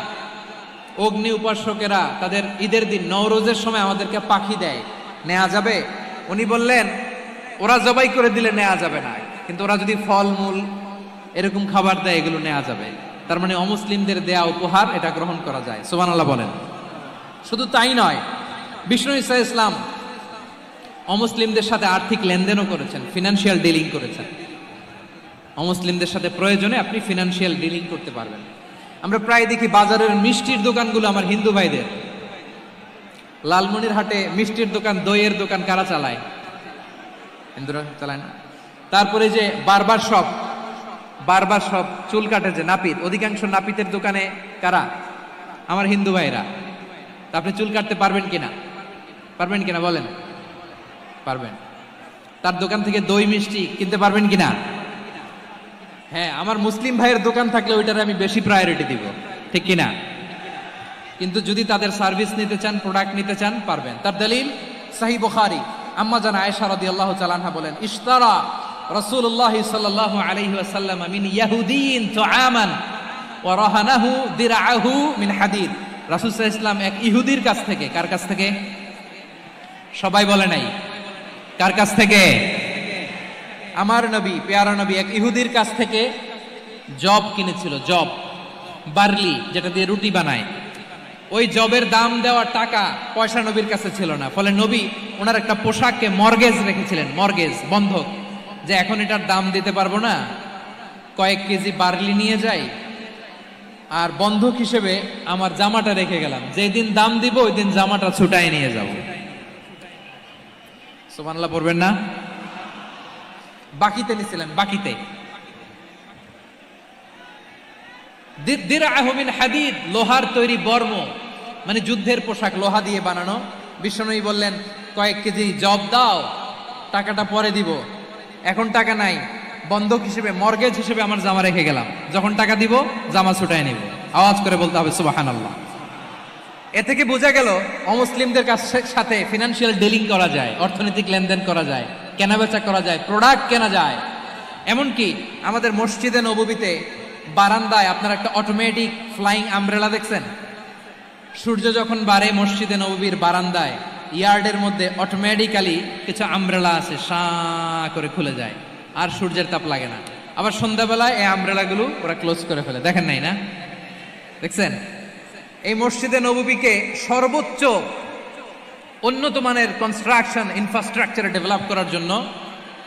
A: অগ্নি উপাসকেরা তাদের ঈদের দিন নওরোজের সময় আমাদেরকে পাখি দেয়, নেওয়া যাবে? উনি বললেন, ওরা জবাই করে দিলে নেওয়া যাবে না, কিন্তু ওরা যদি ফলমূল এরকম খাবার দেয় এগুলো নেওয়া যাবে। তার মানে অমুসলিমদের দেয়া উপহার এটা গ্রহণ করা যায়। সুবহানাল্লাহ বলেন। শুধু তাই নয়, বিষ্ণু ঈসা ইসলাম অমুসলিমদের সাথে আর্থিক লেনদেনও করেছেন, ফিনান্সিয়াল ডিলিং করেছেন। অমুসলিমদের সাথে প্রয়োজনে আপনি ফিনান্সিয়াল ডিলিং করতে পারবেন। আমরা প্রায় দেখি বাজারের মিষ্টির দোকানগুলো আমার হিন্দু ভাইদের। লালমনিরহাটে মিষ্টির দোকান, দইয়ের দোকান কারা চালায়? হিন্দুরা চালায় না। তারপরে যে বারবার শপ, চুল কাটে যে নাপিত, অধিকাংশ নাপিতের দোকানে কারা? আমার হিন্দু ভাইরা। আপনি চুল কাটতে পারবেন কিনা? পারবেন কিনা বলেন? পারবেন। তার দোকান থেকে দই মিষ্টি কিনতে পারবেন কিনা? হ্যাঁ, আমার মুসলিম ভাইয়ের দোকান থাকলে ওইটার আমি বেশি প্রায়োরিটি দিব, ঠিক কিনা? কিন্তু যদি তাদের সার্ভিস নিতে চান, প্রোডাক্ট নিতে চান, পারবেন। তার দলিল সহিহ বুখারী, আম্মা জান আয়েশা রাদিয়াল্লাহু তাআলা আনহা বলেন, ইশতারা রাসূলুল্লাহ সাল্লাল্লাহু আলাইহি ওয়াসাল্লাম মিন ইয়াহুদিয়িন তুআমান ওয়া রাহানাহু দিরআহু মিন হাদিদ রাসূল সাল্লাল্লাহু আলাইহি ওয়াসাল্লাম এক ইহুদির কাছ থেকে, কার কাছ থেকে? সবাই বলে নাই, কার কাছ থেকে? আমার নবী, পেয়ারা নবী এক ইহুদির কাছ থেকে জব কিনেছিল, জব, বার্লি, যেটা দিয়ে রুটি বানায়। ওই জবের দাম দেওয়ার টাকা পয়সা নবীর কাছে ছিল না, ফলে নবী ওনার একটা পোশাককে মর্গেজ রেখেছিলেন, মর্গেজ, বন্ধক, যে এখন এটার দাম দিতে পারবো না, কয়েক কেজি বার্লি নিয়ে যাই আর বন্ধক হিসেবে আমার জামাটা রেখে গেলাম, যেদিন দাম দিব ওই দিন জামাটা ছুটায় নিয়ে যাব। সুবহানাল্লাহ পড়বেন না? বাকিতে নিছিলেন, বাকিতে। দিরআহু মিন হাদিদ, লোহার তৈরি বর্ম, মানে যুদ্ধের পোশাক, লোহা দিয়ে বানানো। বিশ্বনবী বললেন, কয়েক কেজি জব দাও, টাকাটা পরে দিব, এখন টাকা নাই, বন্ধক হিসেবে, মর্গেজ হিসেবে আমার জামা রেখে গেলাম, যখন টাকা দিব জামা ছুটায় নিব। আওয়াজ করে বলতে হবে সুবহানাল্লাহ। এ থেকে বোঝা গেল অমুসলিমদের সাথে ফিনান্সিয়াল ডিলিং করা যায়, অর্থনৈতিক লেনদেন করা যায়, কেনাবেচা করা যায়, প্রোডাক্ট কেনা যায়। এমনকি আমাদের মসজিদে নববীতে বারান্দায় আপনারা একটা অটোমেটিক ফ্লাইং আমব্রেলা দেখছেন? সূর্য যখন বাড়ে মসজিদে নববীর বারান্দায় ইয়ার্ডের মধ্যে অটোমেটিক্যালি কিছু আমব্রেলা আছে, শাঁ করে খুলে যায়, আর সূর্যের তাপ লাগে না। আবার সন্ধ্যাবেলায় এই আমব্রেলাগুলো ওরা ক্লোজ করে ফেলে, দেখেন নাই না? দেখছেন? এই মসজিদে নববীকে সর্বোচ্চ উন্নত মানের কনস্ট্রাকশন ইনফ্রাস্ট্রাকচার ডেভেলপ করার জন্য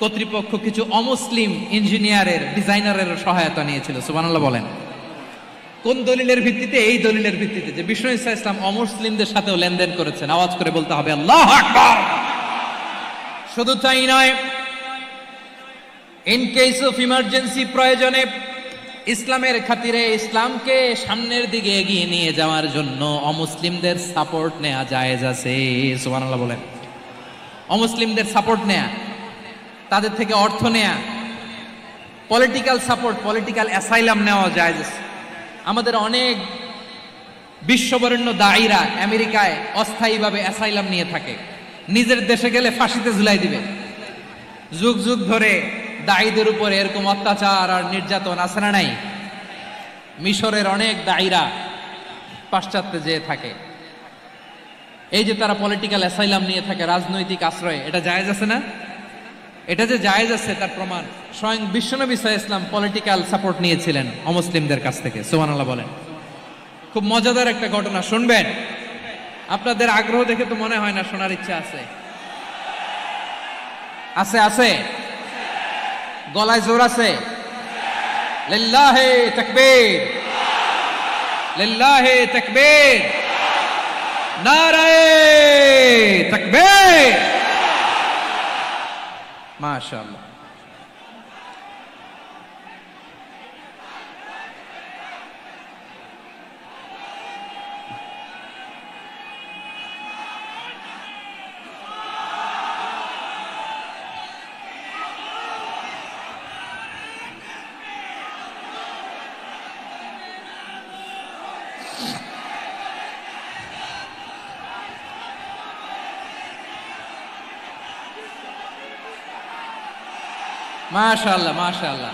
A: কর্তৃপক্ষ কিছু অমুসলিম ইঞ্জিনিয়ারের, ডিজাইনারের সহায়তা নিয়েছিল। সুবহানাল্লাহ বলেন। কোন দলিলের ভিত্তিতে? এই দলিলের ভিত্তিতে যে বিষ্ণু ঈসা ইসলাম অমুসলিমদের সাথেও লেনদেন করেছেন। আওয়াজ করে বলতে হবে আল্লাহু আকবার। শুধু তাই নয়, ইন কেস অফ ইমার্জেন্সি, প্রয়োজনে ইসলামের খাতিরে, ইসলামকে সামনের দিকে এগিয়ে নিয়ে যাওয়ার জন্য অমুসলিমদের সাপোর্ট নেওয়া জায়েজ আছে। সুবহানাল্লাহ বলেন। অমুসলিমদের সাপোর্ট নেয়া, তাদের থেকে অর্থ নেয়া, পলিটিক্যাল সাপোর্ট, পলিটিক্যাল অ্যাসাইলাম নেওয়া জায়েজ আছে। আমাদের অনেক বিশ্ববরেণ্য দায়ীরা আমেরিকায় অস্থায়ীভাবে অ্যাসাইলাম নিয়ে থাকে, নিজের দেশে গেলে ফাঁসিতে ঝুলাই দিবে। যুগ যুগ ধরে দায়ীদের উপরে এরকম অত্যাচার আর নির্যাতন আছে না নাই? মিশরের অনেক দায়ীরা পাশ্চাত্যে যেয়ে থাকে, এই যে তারা পলিটিক্যাল অ্যাসাইলাম নিয়ে থাকে, রাজনৈতিক আশ্রয়, এটা জায়েজ আছে না? এটা যে জায়েজ আছে তার প্রমাণ স্বয়ং বিশ্বনবী সাল্লাল্লাহু আলাইহি ওয়াসাল্লাম পলিটিক্যাল সাপোর্ট নিয়েছিলেন অমুসলিমদের কাছ থেকে। সুবহানাল্লাহ বলেন। খুব মজাদার একটা ঘটনা শুনবেন, আপনাদের আগ্রহ দেখে তো মনে হয় না শোনার ইচ্ছা আছে। আছে আছে, গলায় জোর আছে। লিল্লাহি তাকবীর, লিল্লাহি তাকবীর, নারায়ে তাকবীর। মাশাআল্লাহ। মাশাআল্লাহ মাশাআল্লাহ।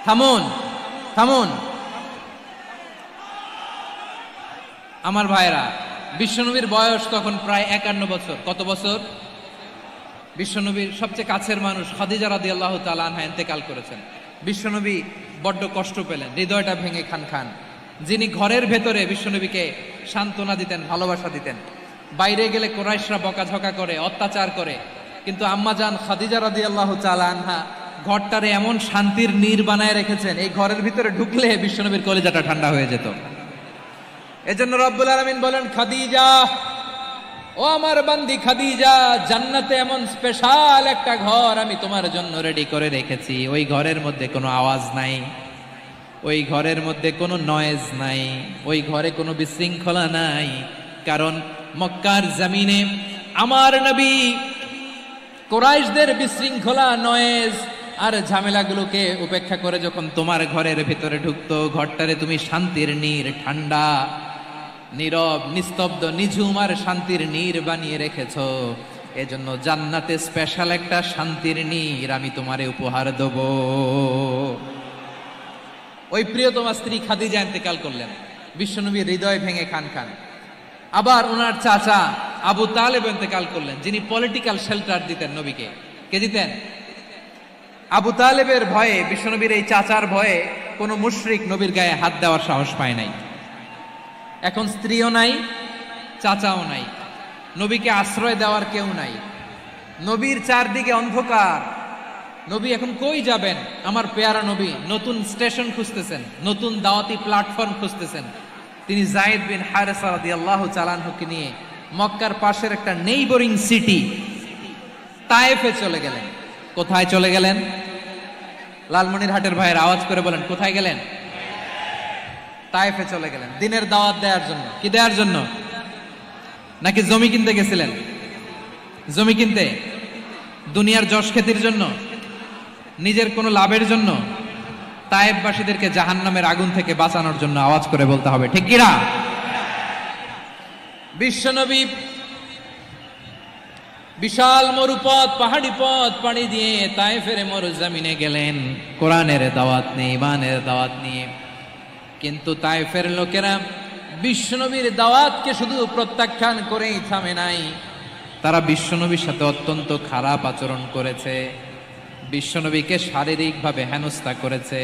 A: থামুন থামুন আমার ভাইরা। বিশ্বনবীর বয়স তখন প্রায় 51 বছর। কত বছর? বিশ্বনবীর সবচেয়ে কাছের মানুষ খাদিজা রাদিয়াল্লাহু তাআলা আনহা ইন্তেকাল করেছেন। বিশ্বনবী বড্ড কষ্ট পেলেন, হৃদয়টা ভেঙে খান খান। যিনি ঘরের ভেতরে বিশ্বনবীকে সান্ত্বনা দিতেন, ভালোবাসা দিতেন, বাইরে গেলে কুরাইশরা বকাঝকা করে, অত্যাচার করে, কিন্তু আম্মাজান খাদিজা রাদিয়াল্লাহু তাআলা আনহা ঘরটারে এমন শান্তির নীড় বানায় রেখেছেন, এই ঘরের ভিতরে ঢুকলে বিশ্বনবীর কলিজাটা ঠান্ডা হয়ে যেত। এজন্য রব্বুল আলামিন বলেন, খাদিজা, ও আমার বান্দি খাদিজা, জান্নাতে এমন স্পেশাল একটা ঘর আমি তোমার জন্য রেডি করে রেখেছি। ওই ঘরের মধ্যে কোনো আওয়াজ নাই, ওই ঘরের মধ্যে কোনো নয়েজ নাই, ওই ঘরে কোনো বিশৃঙ্খলা নাই। কারণ মক্কার জমিনে আমার নবী কুরাইশদের বিশৃঙ্খলা, নয়েজ আর ঝামেলাগুলোকে উপেক্ষা করে যখন তোমার ঘরের ভিতরে ঢুকতো, ঘরটারে তুমি শান্তির নীড়, ঠান্ডা, নীরব, নিস্তব্ধ, নিঝুম আর শান্তির নীড় বানিয়ে রেখেছো। এজন্য জান্নাতে স্পেশাল একটা শান্তির নীড় আমি তোমারে উপহার দেব। ওই প্রিয়তমা স্ত্রী খাদিজা ইন্তেকাল করলেন। বিশ্বনবীর হৃদয় ভেঙে খান খান। আবার ওনার চাচা আবু তালেব ইন্তেকাল করলেন, যিনি পলিটিক্যাল শেল্টার দিতেন নবীকে। কে দিতেন? আবু তালেবের ভয়ে, বিশ্বনবীর এই চাচার ভয়ে কোনো মুশরিক নবীর গায়ে হাত দেওয়ার সাহস পায় নাই। এখন স্ত্রীও নাই, চাচাও নাই, নবীকে আশ্রয় দেওয়ার কেউ নাই, নবীর চারদিকে অন্ধকার। নবী এখন কই যাবেন? আমার পেয়ারা নবী নতুন স্টেশন খুঁজতেছেন, নতুন দাওয়াতি প্ল্যাটফর্ম খুঁজতেছেন। তিনি যায়েদ বিন হারেসা রাদিয়াল্লাহু তাআলা আনহুকে নিয়ে মক্কার পাশের একটা নেইবরিং সিটি তায়েফে চলে গেলেন। কোথায় চলে গেলেন? লালমনিরহাটের ভাইয়ের আওয়াজ করে বলেন, কোথায় গেলেন? তায়েফে চলে গেলেন দিনের দাওয়াত দেওয়ার জন্য। কি দেওয়ার জন্য? নাকি জমি কিনতে গেছিলেন? জমি কিনতে, দুনিয়ার যশ খ্যাতির জন্য, নিজের কোনো লাভের জন্য? তায়েফবাসীদেরকে জাহান্নামের আগুন থেকে বাঁচানোর জন্য। আওয়াজ করে বলতে হবে ঠিক কিনা? বিশ্বনবী বিশাল মরুপথ, পাহাড়ি পথ পাড়ি দিয়ে তায়েফের মরুজমিনে গেলেন কোরআনের দাওয়াত নিয়ে, ইমানের দাওয়াত নিয়ে। কিন্তু তায়েফের লোকেরা বিশ্বনবীর দাওয়াতকে শুধু প্রত্যাখ্যান করেই থামে নাই, তারা বিশ্বনবীর সাথে অত্যন্ত খারাপ আচরণ করেছে, বিশ্বনবীকে শারীরিকভাবে হেনস্থা করেছে,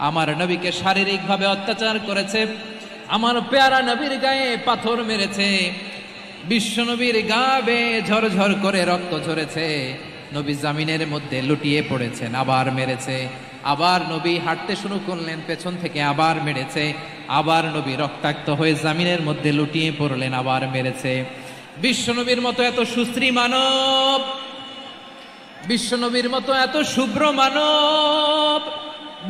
A: আমার নবীকে শারীরিকভাবে অত্যাচার করেছে, আমার পেয়ারা নবীর গায়ে পাথর মেরেছে, বিশ্বনবীর গা বেয়ে ঝরঝর করে রক্ত ঝরেছে, নবী জামিনের মধ্যে লুটিয়ে পড়েছেন, আবার মেরেছে, আবার নবী হাঁটতে শুরু করলেন, পেছন থেকে আবার মেরেছে, আবার নবী রক্তাক্ত হয়ে জামিনের মধ্যে লুটিয়ে পড়লেন, আবার মেরেছে। বিশ্বনবীর মতো এত সুশ্রী মানব, বিশ্বনবীর মতো এত শুভ্র মানব,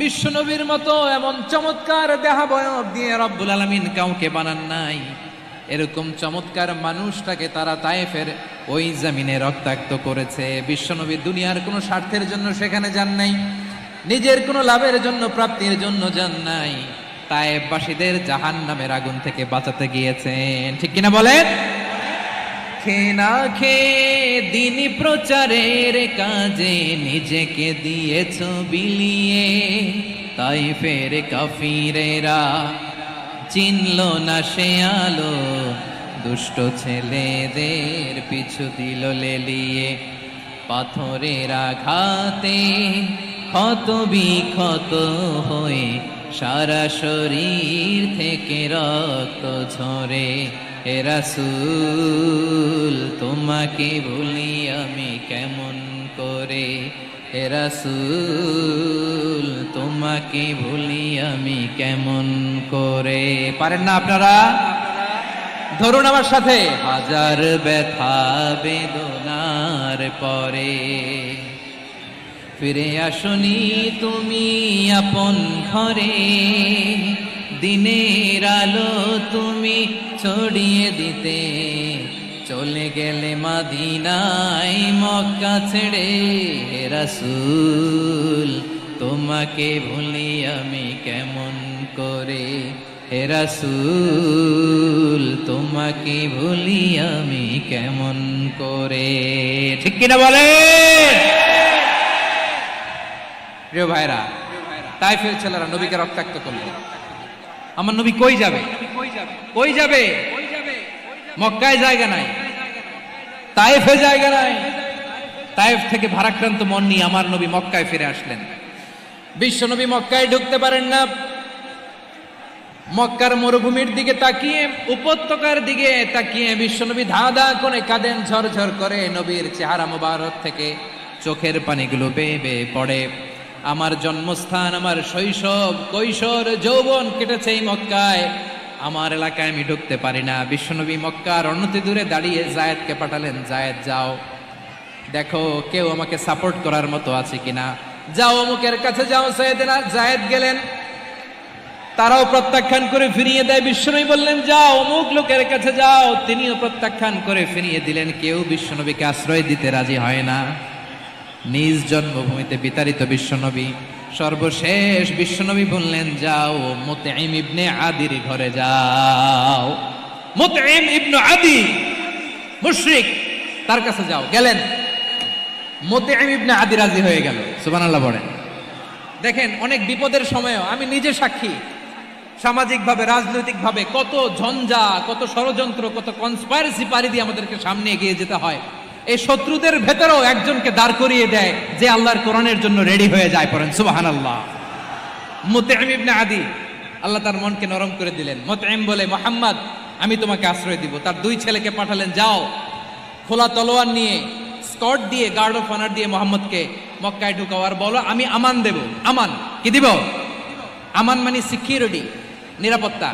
A: বিশ্বনবীর মতো এমন চমৎকার দেহাবয়ব দিয়ে রব্বুল আলামিন কাউকে বানান নাই। এরকম চমৎকার মানুষটাকে তারা তায়েফের ওই জমিনে রক্তাক্ত করেছে। বিশ্বনবী দুনিয়ার কোনো স্বার্থের জন্য সেখানে যান নাই, নিজের কোনো লাভের জন্য, প্রাপ্তির জন্য যান নাই, তায়েফবাসীদের জাহান্নামের আগুন থেকে বাঁচাতে গিয়েছেন। ঠিক কিনা বলেন? খেয়ে না খেয়ে দিন প্রচারের কাজে নিজেকে দিয়েছ বিলিয়ে, তায়েফের কাফিরেরা চিনল না সে আলো, দুষ্ট ছেলেদের পিছু দিল লেলিয়ে, পাথরের আঘাতে ক্ষত বিক্ষত হয়ে সারা শরীর থেকে রক্ত ঝরে। হে রাসূল তোমাকে ভুলি আমি কেমন করে, হে রাসূল তোমাকে ভুলি আমি কেমন করে। পারেন না আপনারা? ধরুন আমার সাথে। হাজার ব্যথা বেদনার পরে ফিরে আসনি তুমি আপন ঘরে, দিনের আলো তুমি ছড়িয়ে দিতে, চলে গেলে মদিনায় মক্কা ছেড়ে। হে রাসূল তোমাকে ভুলি আমি কেমন করে, হে রাসূল তোমাকে ভুলি আমি কেমন করে। ঠিক কিনা বলে? প্রিয় ভাইরা, তায়েফের ছেলেরা নবীকে রক্তাক্ত করল। আমার নবী কই যাবে? কই যাবে? মক্কায় জায়গা নাই, তায়েফে জায়গা নাই। তায়েফ থেকে ভারাক্রান্ত মন নিয়ে আমার নবী মক্কায় ফিরে আসলেন। বিশ্ব নবী মক্কায় ঢুকতে পারেন না। মক্কার মরুভূমির দিকে তাকিয়ে, উপত্যকার দিকে তাকিয়ে বিশ্বনবী ধা ধা করে কাঁদেন, ঝরঝর করে নবীর চেহারা মোবারক থেকে চোখের পানিগুলো বেয়ে বেয়ে পড়ে। আমার জন্মস্থান, আমার শৈশব, কৈশোর, যৌবন কেটেছে এই মক্কায়, আমার এলাকায় আমি ঢুকতে পারি না। বিশ্বনবী মক্কার অনতি দূরে দাঁড়িয়ে জায়েদকে পাঠালেন, জায়েদ যাও দেখো কেউ আমাকে সাপোর্ট করার মতো আছে কিনা, যাও অমুকের কাছে যাও। জায়েদ গেলেন, তারাও প্রত্যাখ্যান করে ফিরিয়ে দেয়। বিশ্বনবী বললেন যাও অমুক লোকের কাছে যাও, তিনিও প্রত্যাখ্যান করে ফিরিয়ে দিলেন। কেউ বিশ্বনবীকে আশ্রয় দিতে রাজি হয় না। নিজ জন্মভূমিতে বিতাড়িত বিশ্বনবী, সর্বশেষ বিশ্বনবী বললেন যাও মুতঈম ইবনে আদির ঘরে যাও। মুতঈম ইবনে আদি মুশরিক, তার কাছে যাও। গেলেন, মুতঈম ইবনে আদি রাজি হয়ে গেল। সুবহানাল্লাহ বলেন। দেখেন, অনেক বিপদের সময়ও আমি নিজে সাক্ষী, সামাজিকভাবে, রাজনৈতিকভাবে কত ঝঞ্ঝা, কত ষড়যন্ত্র, কত কনস্পাইরেসি পাড়ি দিয়ে আমাদেরকে সামনে এগিয়ে যেতে হয়। এই শত্রুদের ভেতরেও একজনকে দাঁড় করিয়ে দেয় যে আল্লাহর কোরআনের জন্য রেডি হয়ে যায়। পড়েন সুবহানাল্লাহ। মুতঈম ইবনে আদি, আল্লাহ তার মনকে নরম করে দিলেন। মুতঈম বলে, মুহাম্মদ আমি তোমাকে আশ্রয় দিব। তার দুই ছেলেকে পাঠালেন, যাও খোলা তলোয়ার নিয়ে, স্কট দিয়ে, গার্ড অফ অনার দিয়ে মুহাম্মদকে মক্কায় ঢুকাও, আর বলো আমি আমান দেব। আমান কি দিব? আমান মানে সিকিউরিটি, নিরাপত্তা।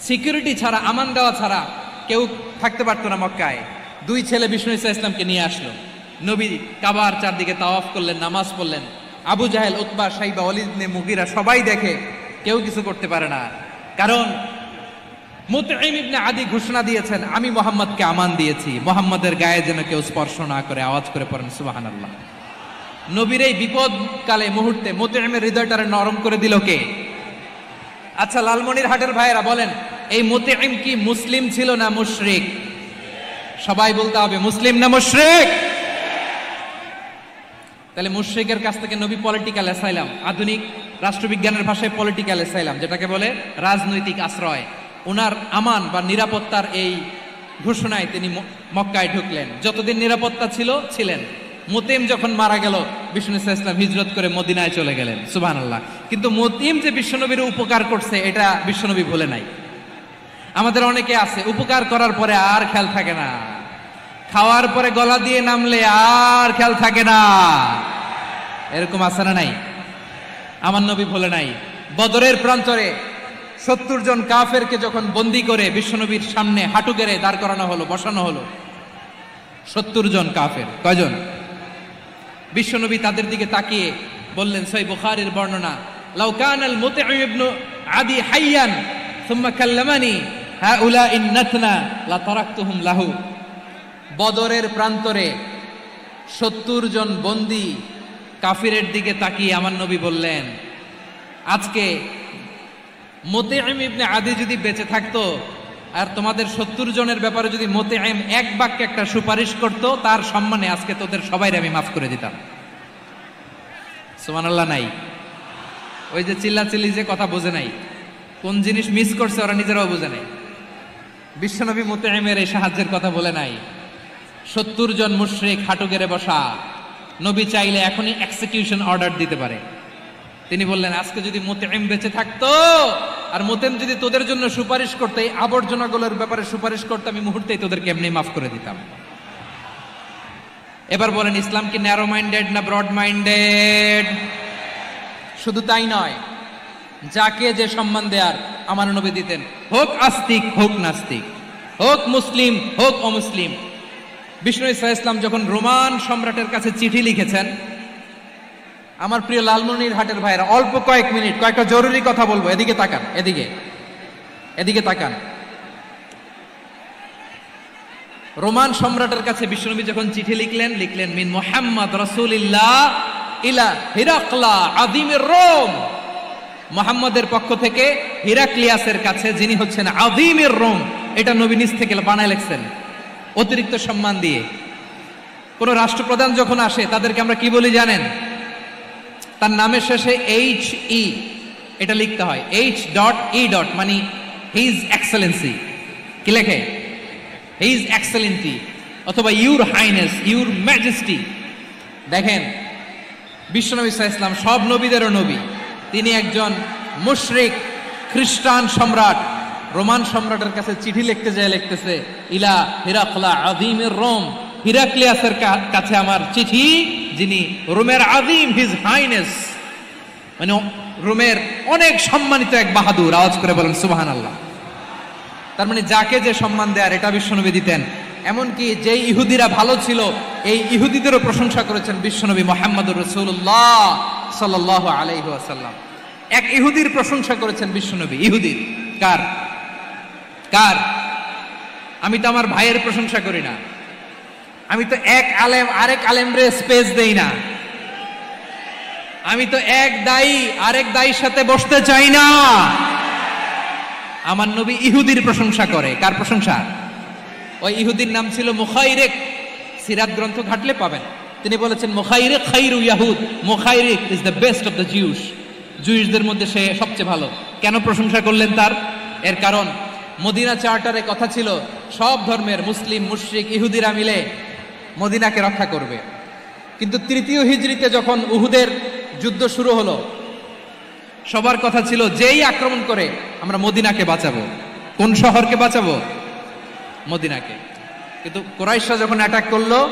A: সিকিউরিটি ছাড়া, আমান দেওয়া ছাড়া কেউ থাকতে পারতো না মক্কায়। দুই ছেলে বিষ্ণু ইসা ইসলামকে নিয়ে আসলো। নবী কাবার চারদিকে তাওয়াফ করলেন, নামাজ পড়লেন। আবু জাহেল, উতবা, সাইবা, ওয়ালিদ ইবনে মুগীরা সবাই দেখে, কেউ কিছু করতে পারে না। কারণ মুতঈম ইবনে আদি ঘোষণা দিয়েছেন, আমি মুহাম্মদকে আমান দিয়েছি, মুহাম্মদের গায়ে যেন কেউ স্পর্শ না করে। আওয়াজ করে পড়েন সুবহানাল্লাহ। নবীর এই বিপদকালে মুহূর্তে মুতঈমের হৃদয়টারে নরম করে দিল কে? আচ্ছা লালমনিরহাটের ভাইয়েরা বলেন, এই মুতঈম কি মুসলিম ছিল না মুশরিক? সবাই বলতে হবে, মুসলিম না মুশরিক? তাহলে মুশরিকের কাছ থেকে নবী পলিটিক্যাল অ্যাসাইলাম, আধুনিক রাষ্ট্রবিজ্ঞানের ভাষায় পলিটিক্যাল অ্যাসাইলাম, যেটাকে বলে রাজনৈতিক আশ্রয়, ওনার আমান বা নিরাপত্তার এই ঘোষণায় তিনি মক্কায় ঢুকলেন। যতদিন নিরাপত্তা ছিল ছিলেন। মুতঈম যখন মারা গেল, বিষ্ণু ইসলাম হিজরত করে মদিনায় চলে গেলেন। সুবহানাল্লাহ। কিন্তু মুতঈম যে বিশ্বনবীর উপকার করছে, এটা বিশ্বনবী ভুলে নাই। আমাদের অনেকে আছে, উপকার করার পরে আর খেয়াল থাকে না, খাওয়ার পরে গলা দিয়ে নামলে আর খেয়াল থাকে না। এরকম আছে না নাই? আমার নবী ভুলে নাই। বদরের প্রান্তরে 70 জন কাফেরকে যখন বন্দী করে বিশ্বনবীর সামনে হাঁটু গেড়ে দাঁড় করানো হলো, বসানো হলো, 70 জন কাফের। কয়জন? বিশ্বনবী তাদের দিকে তাকিয়ে বললেন, সহিহ বুখারীর বর্ণনা, লাউ কানাল মুতঈম ইবনে আদি হাইয়ান সুম্মা কাল্লামানি হাউলাই নাতনা লা তারাকতুহুম লাহু। বদরের প্রান্তরে 70 জন বন্দী কাফিরের দিকে তাকিয়ে আমার নবী বললেন, আজকে মুতঈম ইবনে আদি যদি বেঁচে থাকতো আর তোমাদের 70 জনের ব্যাপারে যদি মুতঈম এক বাক্যে একটা সুপারিশ করত, তার সম্মানে আজকে তোদের সবাইকে আমি মাফ করে দিতাম। সুবহানাল্লাহ নাই? ওই যে চিল্লাচিল্লি যে কথা বোঝে নাই, কোন জিনিস মিস করছে ওরা নিজেরাও বোঝে নাই। বিশ্বনবী মুতঈমের এই সাহায্যের কথা বলে নাই। 70 জন মুশরিক হাঁটু গেড়ে বসা, নবী চাইলে এখনই এক্সিকিউশন অর্ডার দিতে পারে। তিনি বললেন, আজকে যদি মুতঈম বেঁচে থাকতো আর মুতঈম যদি তোদের জন্য সুপারিশ করতো, এই আবর্জনাগুলোর ব্যাপারে সুপারিশ করতো, আমি মুহূর্তেই তোদেরকে এমনি মাফ করে দিতাম। এবার বলেন, ইসলাম কি ন্যারো মাইন্ডেড না ব্রড মাইন্ডেড? শুধু তাই নয়, যাকে যে সম্মান দেয়ার আমার নবী দিতেন, হোক আস্তিক হোক নাস্তিক, হোক মুসলিম হোক অমুসলিম। বিষ্ণু ইসা ইসলাম যখন রোমান সম্রাটের কাছে চিঠি লিখেছেন, আমার প্রিয় লালমনিরহাটের ভাইরা, অল্প কয়েক মিনিট কয়েকটা জরুরি কথা বলবো। এদিকে তাকান, এদিকে তাকান। রোমান সম্রাটের কাছে বিশ্বনবী যখন চিঠি লিখলেন মিন মুহাম্মদ রাসূলিল্লাহ ইলা হিরাকলা আযীমির রোম। মুহাম্মদের পক্ষ থেকে হিরাক্লিয়াসের কাছে, যিনি হচ্ছেন আযীমির রোম। এটা নবী নিজ থেকে বানায় লিখছেন, অতিরিক্ত সম্মান দিয়ে। কোন রাষ্ট্রপ্রধান যখন আসে তাদেরকে আমরা কি বলি জানেন? তার নামের শেষে HE এটা লিখতে হয়, H.E. মানে হিজ এক্সেলেন্সি। কি লেখে? হিজ এক্সেলেন্সি, অথবা ইউর হাইনেস, ইউর ম্যাজেস্টি। দেখেন, বিশ্বনবী সাল্লাল্লাহু আলাইহি ওয়াসাল্লাম সব নবীদেরও নবী। তিনি একজন মুশরিক খ্রিস্টান সম্রাট, রোমান সম্রাটের কাছে চিঠি লিখতে যায়, লিখতেছে ইলা হিরাকলা আযীমির রোম। হিরাক্লিয়াসের কাছে আমার চিঠি, যিনি রোমের আযীম, হিজ হাইনেস, মানে রোমের অনেক সম্মানিত এক বাহাদুর। আওয়াজ করে বলেন সুবহানাল্লাহ। তার মানে যাকে যে সম্মান দেয়ার, এটা বিশ্বনবী দিতেন। এমনকি যে ইহুদিরা ভালো ছিল, এই ইহুদিদেরও প্রশংসা করেছেন বিশ্বনবী মুহাম্মদুর রাসূলুল্লাহ সাল্লাল্লাহু আলাইহি ওয়াসাল্লাম। এক ইহুদির প্রশংসা করেছেন বিশ্বনবী। ইহুদির কার? আমি তো আমার ভাইয়ের প্রশংসা করি না, আমি তো এক আলেম আরেক আলেমরে স্পেস দেই না, আমি তো এক দায়ী আরেক দায়ীর সাথে বসতে চাই না। আমার নবী ইহুদির প্রশংসা করে। কার প্রশংসা? ওই ইহুদির নাম ছিল মুখাইরিক। সিরাত গ্রন্থ ঘাটলে পাবেন। তিনি বলেছেন, মুখাইরিক খাইরু ইয়াহুদ, Mukhayriq is the best of the Jews. জুইশদের মধ্যে সে সবচেয়ে ভালো। কেন প্রশংসা করলেন তার? এর কারণ মদিনা চার্টারে কথা ছিল সব ধর্মের মুসলিম, মুশরিক, ইহুদিরা মিলে মদিনাকে রক্ষা করবে। কিন্তু তৃতীয় হিজরিতে যখন উহুদের যুদ্ধ শুরু হলো, সবার কথা ছিল যেই আক্রমণ করে আমরা মদিনাকে বাঁচাবো। কোন শহরকে বাঁচাবো? মদিনাকে। কিন্তু কুরাইশরা যখন অ্যাটাক করলো,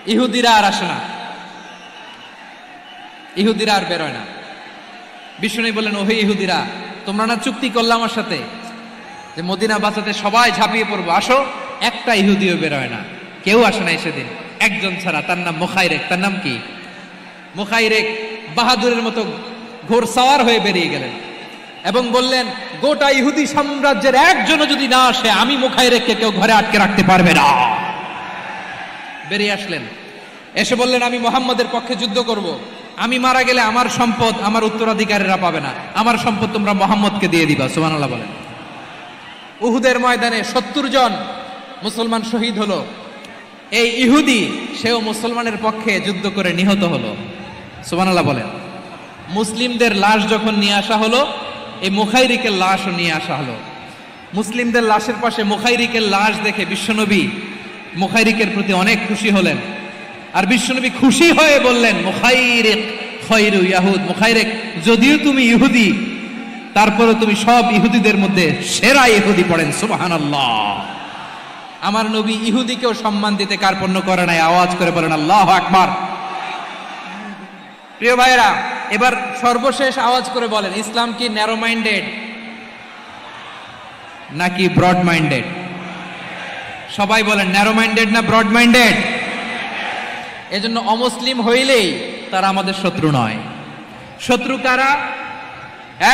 A: ইহুদিরা আর আসে না, ইহুদিরা আর বেরোয় না। বিষ্ণু বললেন, ওহে ইহুদিরা, তোমরা না চুক্তি করলে আমার সাথে যে মদিনা বাঁচাতে সবাই ঝাঁপিয়ে পড়বো, আসো। একটা ইহুদিও বেরোয় না, কেউ আসে না সেদিন, একজন ছাড়া, তার নাম মুখাইরেক। তার নাম কি? মুখাইরেক বাহাদুরের মতো ঘোড়সাওয়ার হয়ে বেরিয়ে গেলেন এবং বললেন, গোটা ইহুদি সাম্রাজ্যের একজনও যদি না আসে, আমি মুখাইরেককে কেউ ঘরে আটকে রাখতে পারবে না। বেরিয়ে আসলেন, এসে বললেন, আমি মুহাম্মদের পক্ষে যুদ্ধ করব। আমি মারা গেলে আমার সম্পদ আমার উত্তরাধিকারীরা পাবে না, আমার সম্পদ তোমরা মুহাম্মদকে দিয়ে দিবা। সুবহানাল্লাহ বলেন। উহুদের ময়দানে 70 জন মুসলমান শহীদ হলো। এই ইহুদি, সেও মুসলমানের পক্ষে যুদ্ধ করে নিহত হলো। সুবহানাল্লাহ বলেন। মুসলিমদের লাশ যখন নিয়ে আসা হলো, এই মুখাইরিকের লাশও নিয়ে আসা হলো। মুসলিমদের লাশের পাশে মুখাইরিকের লাশ দেখে বিশ্বনবী মুখাইরিকের প্রতি অনেক খুশি হলেন। আর বিশ্বনবী খুশি হয়ে বললেন, মুখাইরিক খায়রু ইয়াহুদ, মুখাইরিক যদিও তুমি ইহুদি, তারপরে তুমি সব ইহুদিদের মধ্যে সেরা ইহুদি। পড়েন সুবহানাল্লাহ। আমার নবী ইহুদিকেও সম্মান দিতে কার্পণ্য করে নাই। আওয়াজ করে বলেন আল্লাহু আকবার। প্রিয় ভাইরা, এবার সর্বশেষ আওয়াজ করে বলেন, ইসলাম কি ন্যারো মাইন্ডেড নাকি ব্রড মাইন্ডেড? সবাই বলেন, ন্যারো মাইন্ডেড না ব্রড মাইন্ডেড? এজন্য অমুসলিম হইলেই তারা আমাদের শত্রু নয়। শত্রু কারা?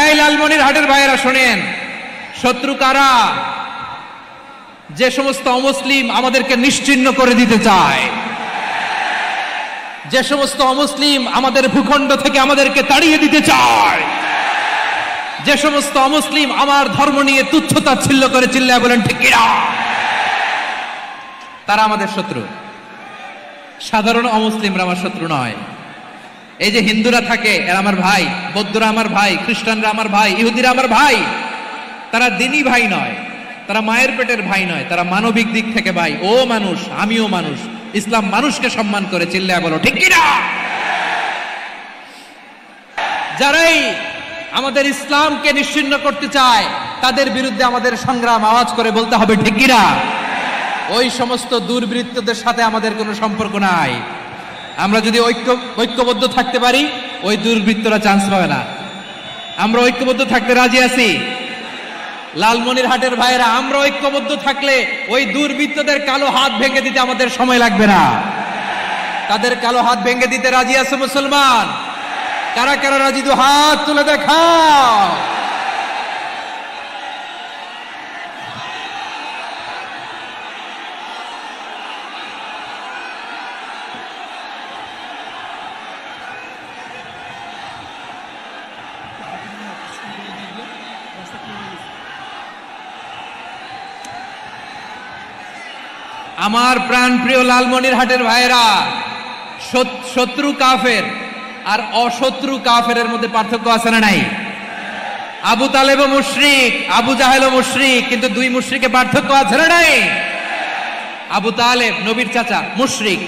A: এই লালমনিরহাটের ভাইয়েরা শোনেন, শত্রু কারা? যে সমস্ত অমুসলিম আমাদেরকে নিশ্চিহ্ন করে দিতে চায়, যে সমস্ত অমুসলিম আমাদের ভূখণ্ড থেকে আমাদেরকে তাড়িয়ে দিতে চায়, যে সমস্ত অমুসলিম আমার ধর্ম নিয়ে তুচ্ছতাচ্ছিল্য করে চিল্লায় বলেন ঠিক কিনা, তারা আমাদের শত্রু। সাধারণ অমুসলিমরা আমার শত্রু নয়। এই যে হিন্দুরা থাকে, এরা আমার ভাই, বৌদ্ধরা আমার ভাই, খ্রিস্টানরা আমার ভাই, ইহুদিরা আমার ভাই। তারা দিনই ভাই নয়, তারা মায়ের পেটের ভাই নয়, তারা মানবিক দিক থেকে ভাই। ও মানুষ, আমিও মানুষ। ইসলাম মানুষকে সম্মান করে, চিল্লায় বলো ঠিক কিনা। যারাই আমাদের ইসলামকে নিশ্চিহ্ন করতে চায়, তাদের বিরুদ্ধে আমাদের সংগ্রাম। আওয়াজ করে বলতে হবে ঠিক কিনা। ওই সমস্ত দুর্বৃত্তদের সাথে আমাদের কোনো সম্পর্ক নাই। আমরা যদি ঐক্যবদ্ধ থাকতে পারি, ওই দুর্বৃত্তরা চান্স পাবে না। আমরা ঐক্যবদ্ধ থাকতে রাজি আছি। লালমনিরহাটের ভাইরা, আমরা ঐক্যবদ্ধ থাকলে ওই দুর্বৃত্তদের কালো হাত ভেঙে দিতে আমাদের সময় লাগবে না। তাদের কালো হাত ভেঙে দিতে রাজি আছে মুসলমান? কারা কারা রাজি? দু হাত তুলে দেখাও। আমার প্রাণ প্রিয় লালমনিরহাটের ভাইরা, শত্রু কাফের আর অশত্রু কাফেরের মধ্যে পার্থক্য আছে না নাই? আবু তালেবও মুশরিক, আবু জাহেলও মুশরিক, কিন্তু দুই মুশরিকে পার্থক্য আছে না নাই? আবু তালেব নবীর চাচা, মুশরিক,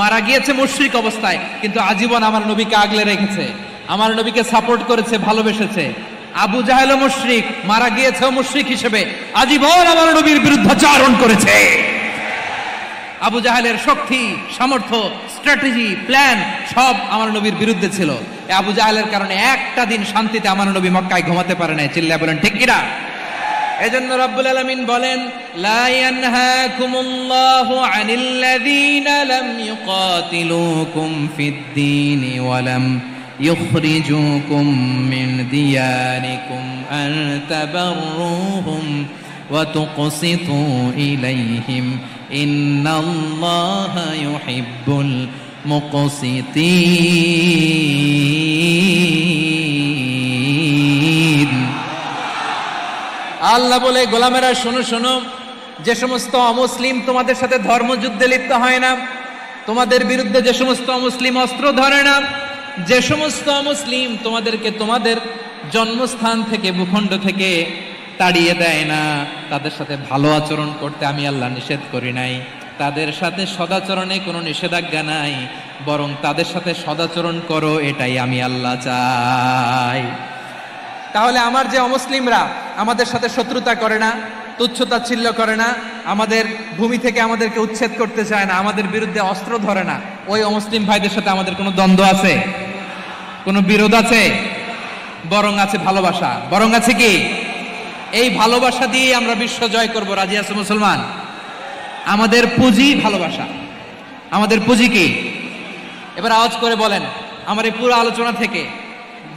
A: মারা গিয়েছে মুশরিক অবস্থায়, কিন্তু আজীবন আমার নবীকে আগলে রেখেছে, আমার নবীকে সাপোর্ট করেছে, ভালোবেসেছে। আবু জাহেলও মুশরিক, মারা গিয়েছে মুশরিক হিসেবে, আজীবন আমার নবীর বিরুদ্ধাচরণ করেছে। আবু জাহেলের শক্তি, সামর্থ্য, স্ট্র্যাটেজি, প্ল্যান সব আমার নবীর বিরুদ্ধে ছিল। আবু জাহেলের কারণে একটা দিন শান্তিতে আমার নবী মক্কায় ঘুমাতে পারে নাই। চিল্লায় বলেন ঠিক কিনা। এজন্য রব্বুল আলামিন বলেন, লা ইয়ানহাকুমুল্লাহু আনিল্লাযীনা লাম ইউকাতিলুকুম ফিদ-দীন ওয়া লাম ইখরিজুকুম মিন দিয়ারিকুম আন তাবাররুহুম ওয়া তুকসিতু ইলাইহিম ইন্নাল্লাহা ইউহিব্বুল মুকসিতিন। আল্লাহ বলে, গোলামেরা শোনো শোনো, যে সমস্ত অমুসলিম তোমাদের সাথে ধর্মযুদ্ধে লিপ্ত হয় না, তোমাদের বিরুদ্ধে যে সমস্ত অমুসলিম অস্ত্র ধরে না, যে সমস্ত অমুসলিম তোমাদেরকে তোমাদের জন্মস্থান থেকে, ভূখণ্ড থেকে তাড়িয়ে দেয় না। তাদের সাথে ভালো আচরণ করতে আমি আল্লাহ নিষেধ করি নাই, তাদের সাথে সদাচরণে কোনো নিষেধাজ্ঞা নাই, বরং তাদের সাথে সদাচরণ করো, এটাই আমি আল্লাহ চাই। তাহলে আমার যে অমুসলিমরা আমাদের সাথে শত্রুতা করে না, তুচ্ছতাচ্ছিল্য করে না, আমাদের ভূমি থেকে আমাদেরকে উচ্ছেদ করতে চায় না, আমাদের বিরুদ্ধে অস্ত্র ধরে না, ওই অমুসলিম ভাইদের সাথে আমাদের কোনো দ্বন্দ্ব আছে? কোনো বিরোধ আছে? বরং আছে ভালোবাসা। বরং আছে কি? এই ভালোবাসা দিয়ে আমরা বিশ্ব জয় করব। রাজি আছে মুসলমান? আমাদের পুঁজি ভালোবাসা। আমাদের পুঁজি কি? এবার আওয়াজ করে বলেন আমার এই পুরো আলোচনা থেকে,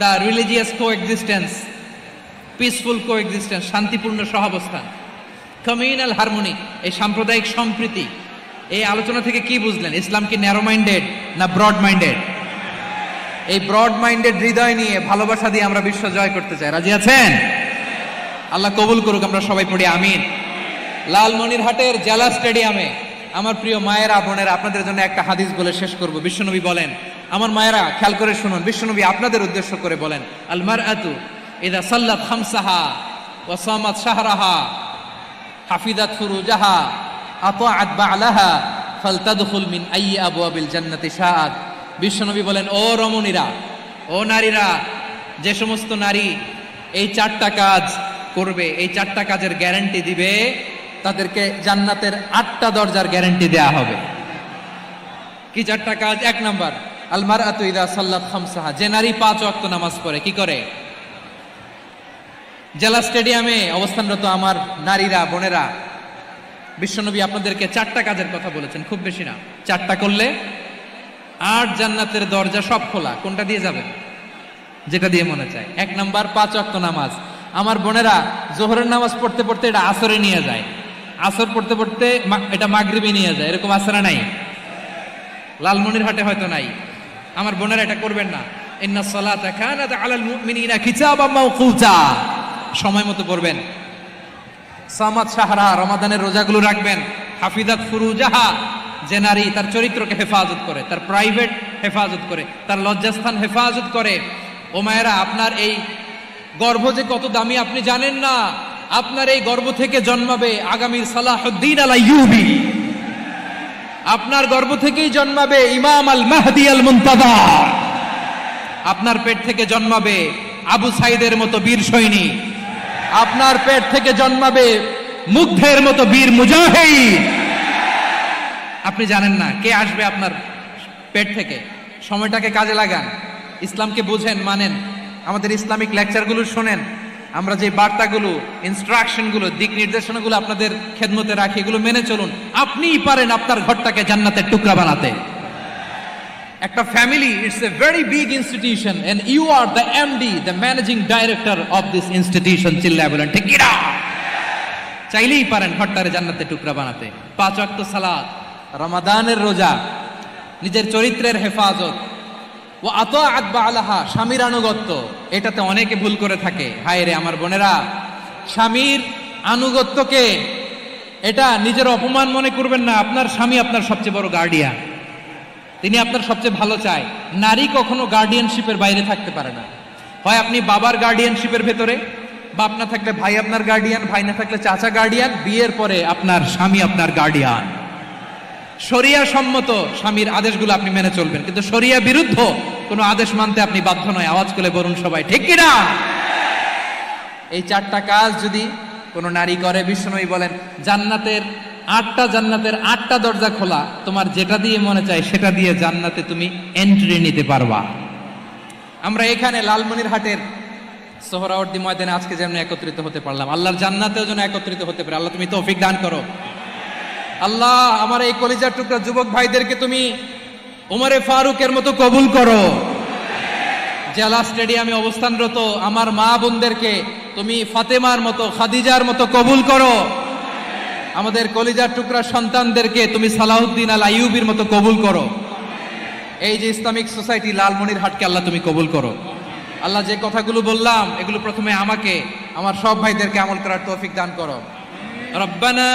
A: the religious coexistence, peaceful coexistence, শান্তিপূর্ণ সহাবস্থান, কমিউনাল হারমোনি, এই সাম্প্রদায়িক সম্প্রীতি, এই আলোচনা থেকে কি বুঝলেন? ইসলাম কি ন্যারো মাইন্ডেড না ব্রড মাইন্ডেড? এই ব্রড মাইন্ডেড হৃদয় নিয়ে, ভালোবাসা দিয়ে আমরা বিশ্ব জয় করতে চাই। রাজি আছেন? আল্লাহ কবুল করুক। আমরা সবাই পড়ি আমিন। লালমনিরহাটের জেলা স্টেডিয়ামে আমার প্রিয় মায়েরা, বোনেরা, আপনাদের জন্য একটা হাদিস বলে শেষ করব। বিশ্বনবী বলেন, আমার মায়েরা খেয়াল করে শুনুন, বিশ্বনবী আপনাদের উদ্দেশ্য করে বলেন, আল মারআতু ইযা সাল্লাত খামসাহা ওয়া সামাত শাহরাহা হাফিজাত ফুরুজাহা আতাআত বা'লাহা ফালতাদখুল মিন আইয়ি আবওয়াবিল জান্নাতি শাআত। বিশ্বনবী বলেন, ও রমণীরা, ও নারীরা, যে সমস্ত নারী এই 4টা কাজ করবে, এই 4টা কাজের গ্যারান্টি দিবে, তাদেরকে জান্নাতের 8টা দরজার গ্যারান্টি দেয়া হবে। কি 4টা কাজ? 1 নাম্বার, আল মারআতু ইযা সাল্লাত খামসাহা, যে নারী 5 ওয়াক্ত নামাজ পড়ে। কি করে? জেলা স্টেডিয়ামে অবস্থানরত আমার নারীরা, বোনেরা, বিশ্বনবী আপনাদেরকে 4টা কাজের কথা বলেছেন, খুব বেশি না। 4টা করলে 8 জান্নাতের দরজা সব খোলা। কোনটা দিয়ে যাবেন? যেটা দিয়ে মনে চায়। 1 নাম্বার 5 ওয়াক্ত নামাজ। আমার বোনেরা জোহরের নামাজ পড়তে পড়তে এটা আসরে নিয়ে যায়, আসর পড়তে পড়তে এটা মাগরিবে নিয়ে যায়। এরকম আসরা নাই? লালমনিরহাটে হয়তো নাই। আমার বোনেরা এটা করবেন না। ইন্নাস সালাতা কানাত আলাল মুমিনিনা কিতাবাম মাওকুতা, সময় মতো পড়বেন। সামাত শাহরা, রমাদানের রোজাগুলো রাখবেন। হাফিজাত ফুরুজাহা, যে নারী তার চরিত্রকে হেফাজত করে, তার প্রাইভেট হেফাজত করে, তার লজ্জাস্থান হেফাজত করে। ও মায়েরা, আপনার এই গর্ভ যে কত দামি আপনি জানেন না। আপনার এই গর্ভ থেকে জন্মাবে আগামীর সালাহুদ্দিন আল আইয়ুবী। আপনার গর্ভ থেকেই জন্মাবে ইমাম আল মাহদি আল মুনতাযর। আপনার পেট থেকে জন্মাবে আবু সাইদের মতো বীর সৈনিক। আপনার পেট থেকে জন্মাবে মুগ্ধের মতো বীর মুজাহিদ। আপনি জানেন না কে আসবে আপনার পেট থেকে। সময়টাকে কাজে লাগান, ইসলামকে বুঝেন, মানেন, আমাদের ইসলামিক লেকচারগুলো শোনেন। আমরা যে বার্তাগুলো, ইনস্ট্রাকশনগুলো, দিক নির্দেশনাগুলো আপনাদের খেদমতে রাখি, এগুলো মেনে চলুন। আপনিই পারেন আপনার ঘরটাকে জান্নাতের টুকরা বানাতে। একটা family, it's a very big institution and you are the MD, the managing director of this institution. চিল্লায় বলেন ঠিক কিনা? চাইলেই পারেন ঘরটারে জান্নাতের টুকরা বানাতে। 5 ওয়াক্ত সালাত, রমাদানের রোজা, নিজের চরিত্রের হেফাজত, ও আতাআত বা'লাহা, স্বামীর আনুগত্য। এটাতে অনেকে ভুল করে থাকে। হায় রে আমার বোনেরা, স্বামীর আনুগত্যকে এটা নিজের অপমান মনে করবেন না। আপনার স্বামী আপনার সবচেয়ে বড় গার্ডিয়ান, তিনি আপনার সবচেয়ে ভালো চায়। নারী কখনো গার্ডিয়ানশিপের বাইরে থাকতে পারে না। হয় আপনি বাবার গার্ডিয়ানশিপের ভেতরে, বাপ না থাকলে ভাই আপনার গার্ডিয়ান, ভাই না থাকলে চাচা গার্ডিয়ান, বিয়ের পরে আপনার স্বামী আপনার গার্ডিয়ান। শরিয়া সম্মত স্বামীর আদেশগুলো আপনি মেনে চলবেন, কিন্তু শরিয়া বিরুদ্ধ কোনো আদেশ মানতে আপনি বাধ্য নয়। আওয়াজ করে বলুন সবাই ঠিক কিনা? এই 4টা কাজ যদি কোনো নারী করে, বিশ্বনবী বলেন জান্নাতের 8টা দরজা খোলা। তোমার যেটা দিয়ে মনে চায় সেটা দিয়ে জান্নাতে তুমি এন্ট্রি নিতে পারবা। আমরা এখানে লালমনিরহাটের সোহরাওয়ার্দী ময়দানে আজকে যেমন একত্রিত হতে পারলাম, আল্লাহর জান্নাতেও যেন একত্রিত হতে পারে। আল্লাহ তুমি তৌফিক দান করো। আল্লাহ আমার এই কলিজার টুকরা যুবক ভাইদেরকে তুমি উমরে ফারুকের মতো কবুল করো। জেলা স্টেডিয়ামে অবস্থানরত আমার মা বোনদেরকে তুমি ফাতেমার মতো, খাদিজার মতো কবুল করো। আমাদের কলিজার টুকরা সন্তানদেরকে তুমি সালাহুদ্দিন আল আইয়ুবীর মতো কবুল করো। এই যে ইসলামিক সোসাইটি লালমনিরহাটকে আল্লাহ তুমি কবুল করো। আল্লাহ যে কথাগুলো বললাম এগুলো প্রথমে আমাকে, আমার সব ভাইদেরকে আমল করার তৌফিক দান করো। রব্বানা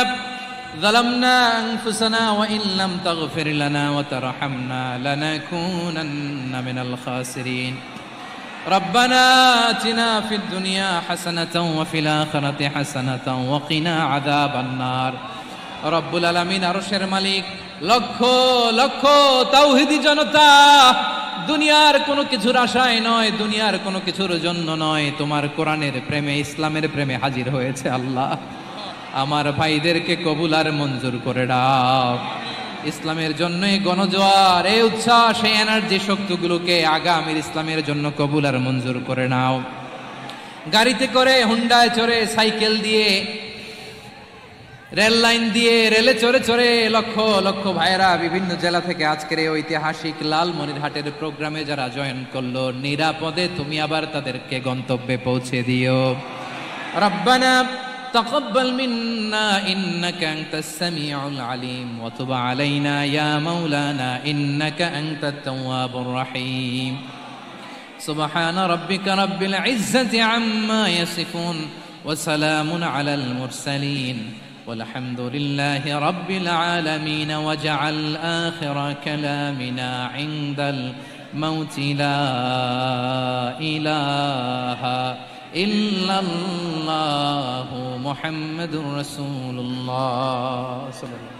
A: যালামনা আনফুসানা ওয়া ইন লাম তাগফির লানা ওয়া তারহামনা লানাকুনান্না মিনাল খাসিরিন। রব্বানা আতিনা ফিদ দুনিয়া হাসানাতাও ওয়া ফিল আখিরাতি হাসানাতাও ওয়া কিনা আযাবান নার। রব্বুল আলামিন আরশের মালিক, লক্ষ লক্ষ তাওহীদি জনতা দুনিয়ার কোনো কিছুর আশায় নয়, দুনিয়ার কোনো কিছুর জন্য নয়, তোমার কোরআনের প্রেমে, ইসলামের প্রেমে হাজির হয়েছে। আল্লাহ, আমার ভাইদেরকে কবুল আর মঞ্জুর করে দাও। ইসলামের জন্য এই গণজোয়ার, এই উচ্ছ্বাস, এই এনার্জি শক্তিগুলোকে আগামীর ইসলামের জন্য কবুল আর মঞ্জুর করে নাও। গাড়িতে করে, হুন্ডায় চড়ে, সাইকেল দিয়ে, রেল লাইন দিয়ে, রেলে চড়ে চড়ে লক্ষ লক্ষ ভাইয়েরা বিভিন্ন জেলা থেকে আজকের এই ঐতিহাসিক লালমনিরহাটের প্রোগ্রামে যারা জয়েন করলো, নিরাপদে তুমি আবার তাদেরকে গন্তব্যে পৌঁছে দিও। রব্বানা তাকাব্বাল মিন্না ইন্নাকা আনতাস সামিউল আলিম ওয়া তুব আলাইনা ইয়া মাওলানা ইন্নাকা আনতাত তাওয়াবুর রহিম। সুবহানা রাব্বিকা রাব্বিল ইজ্জাতি আম্মা ইয়াসিফুন ওয়া সালামুন আলাল মুরসালিন والحمد لله رب العالمين واجعل آخر كلامنا عند الموت لا إله إلا الله محمد رسول الله صلى الله عليه وسلم.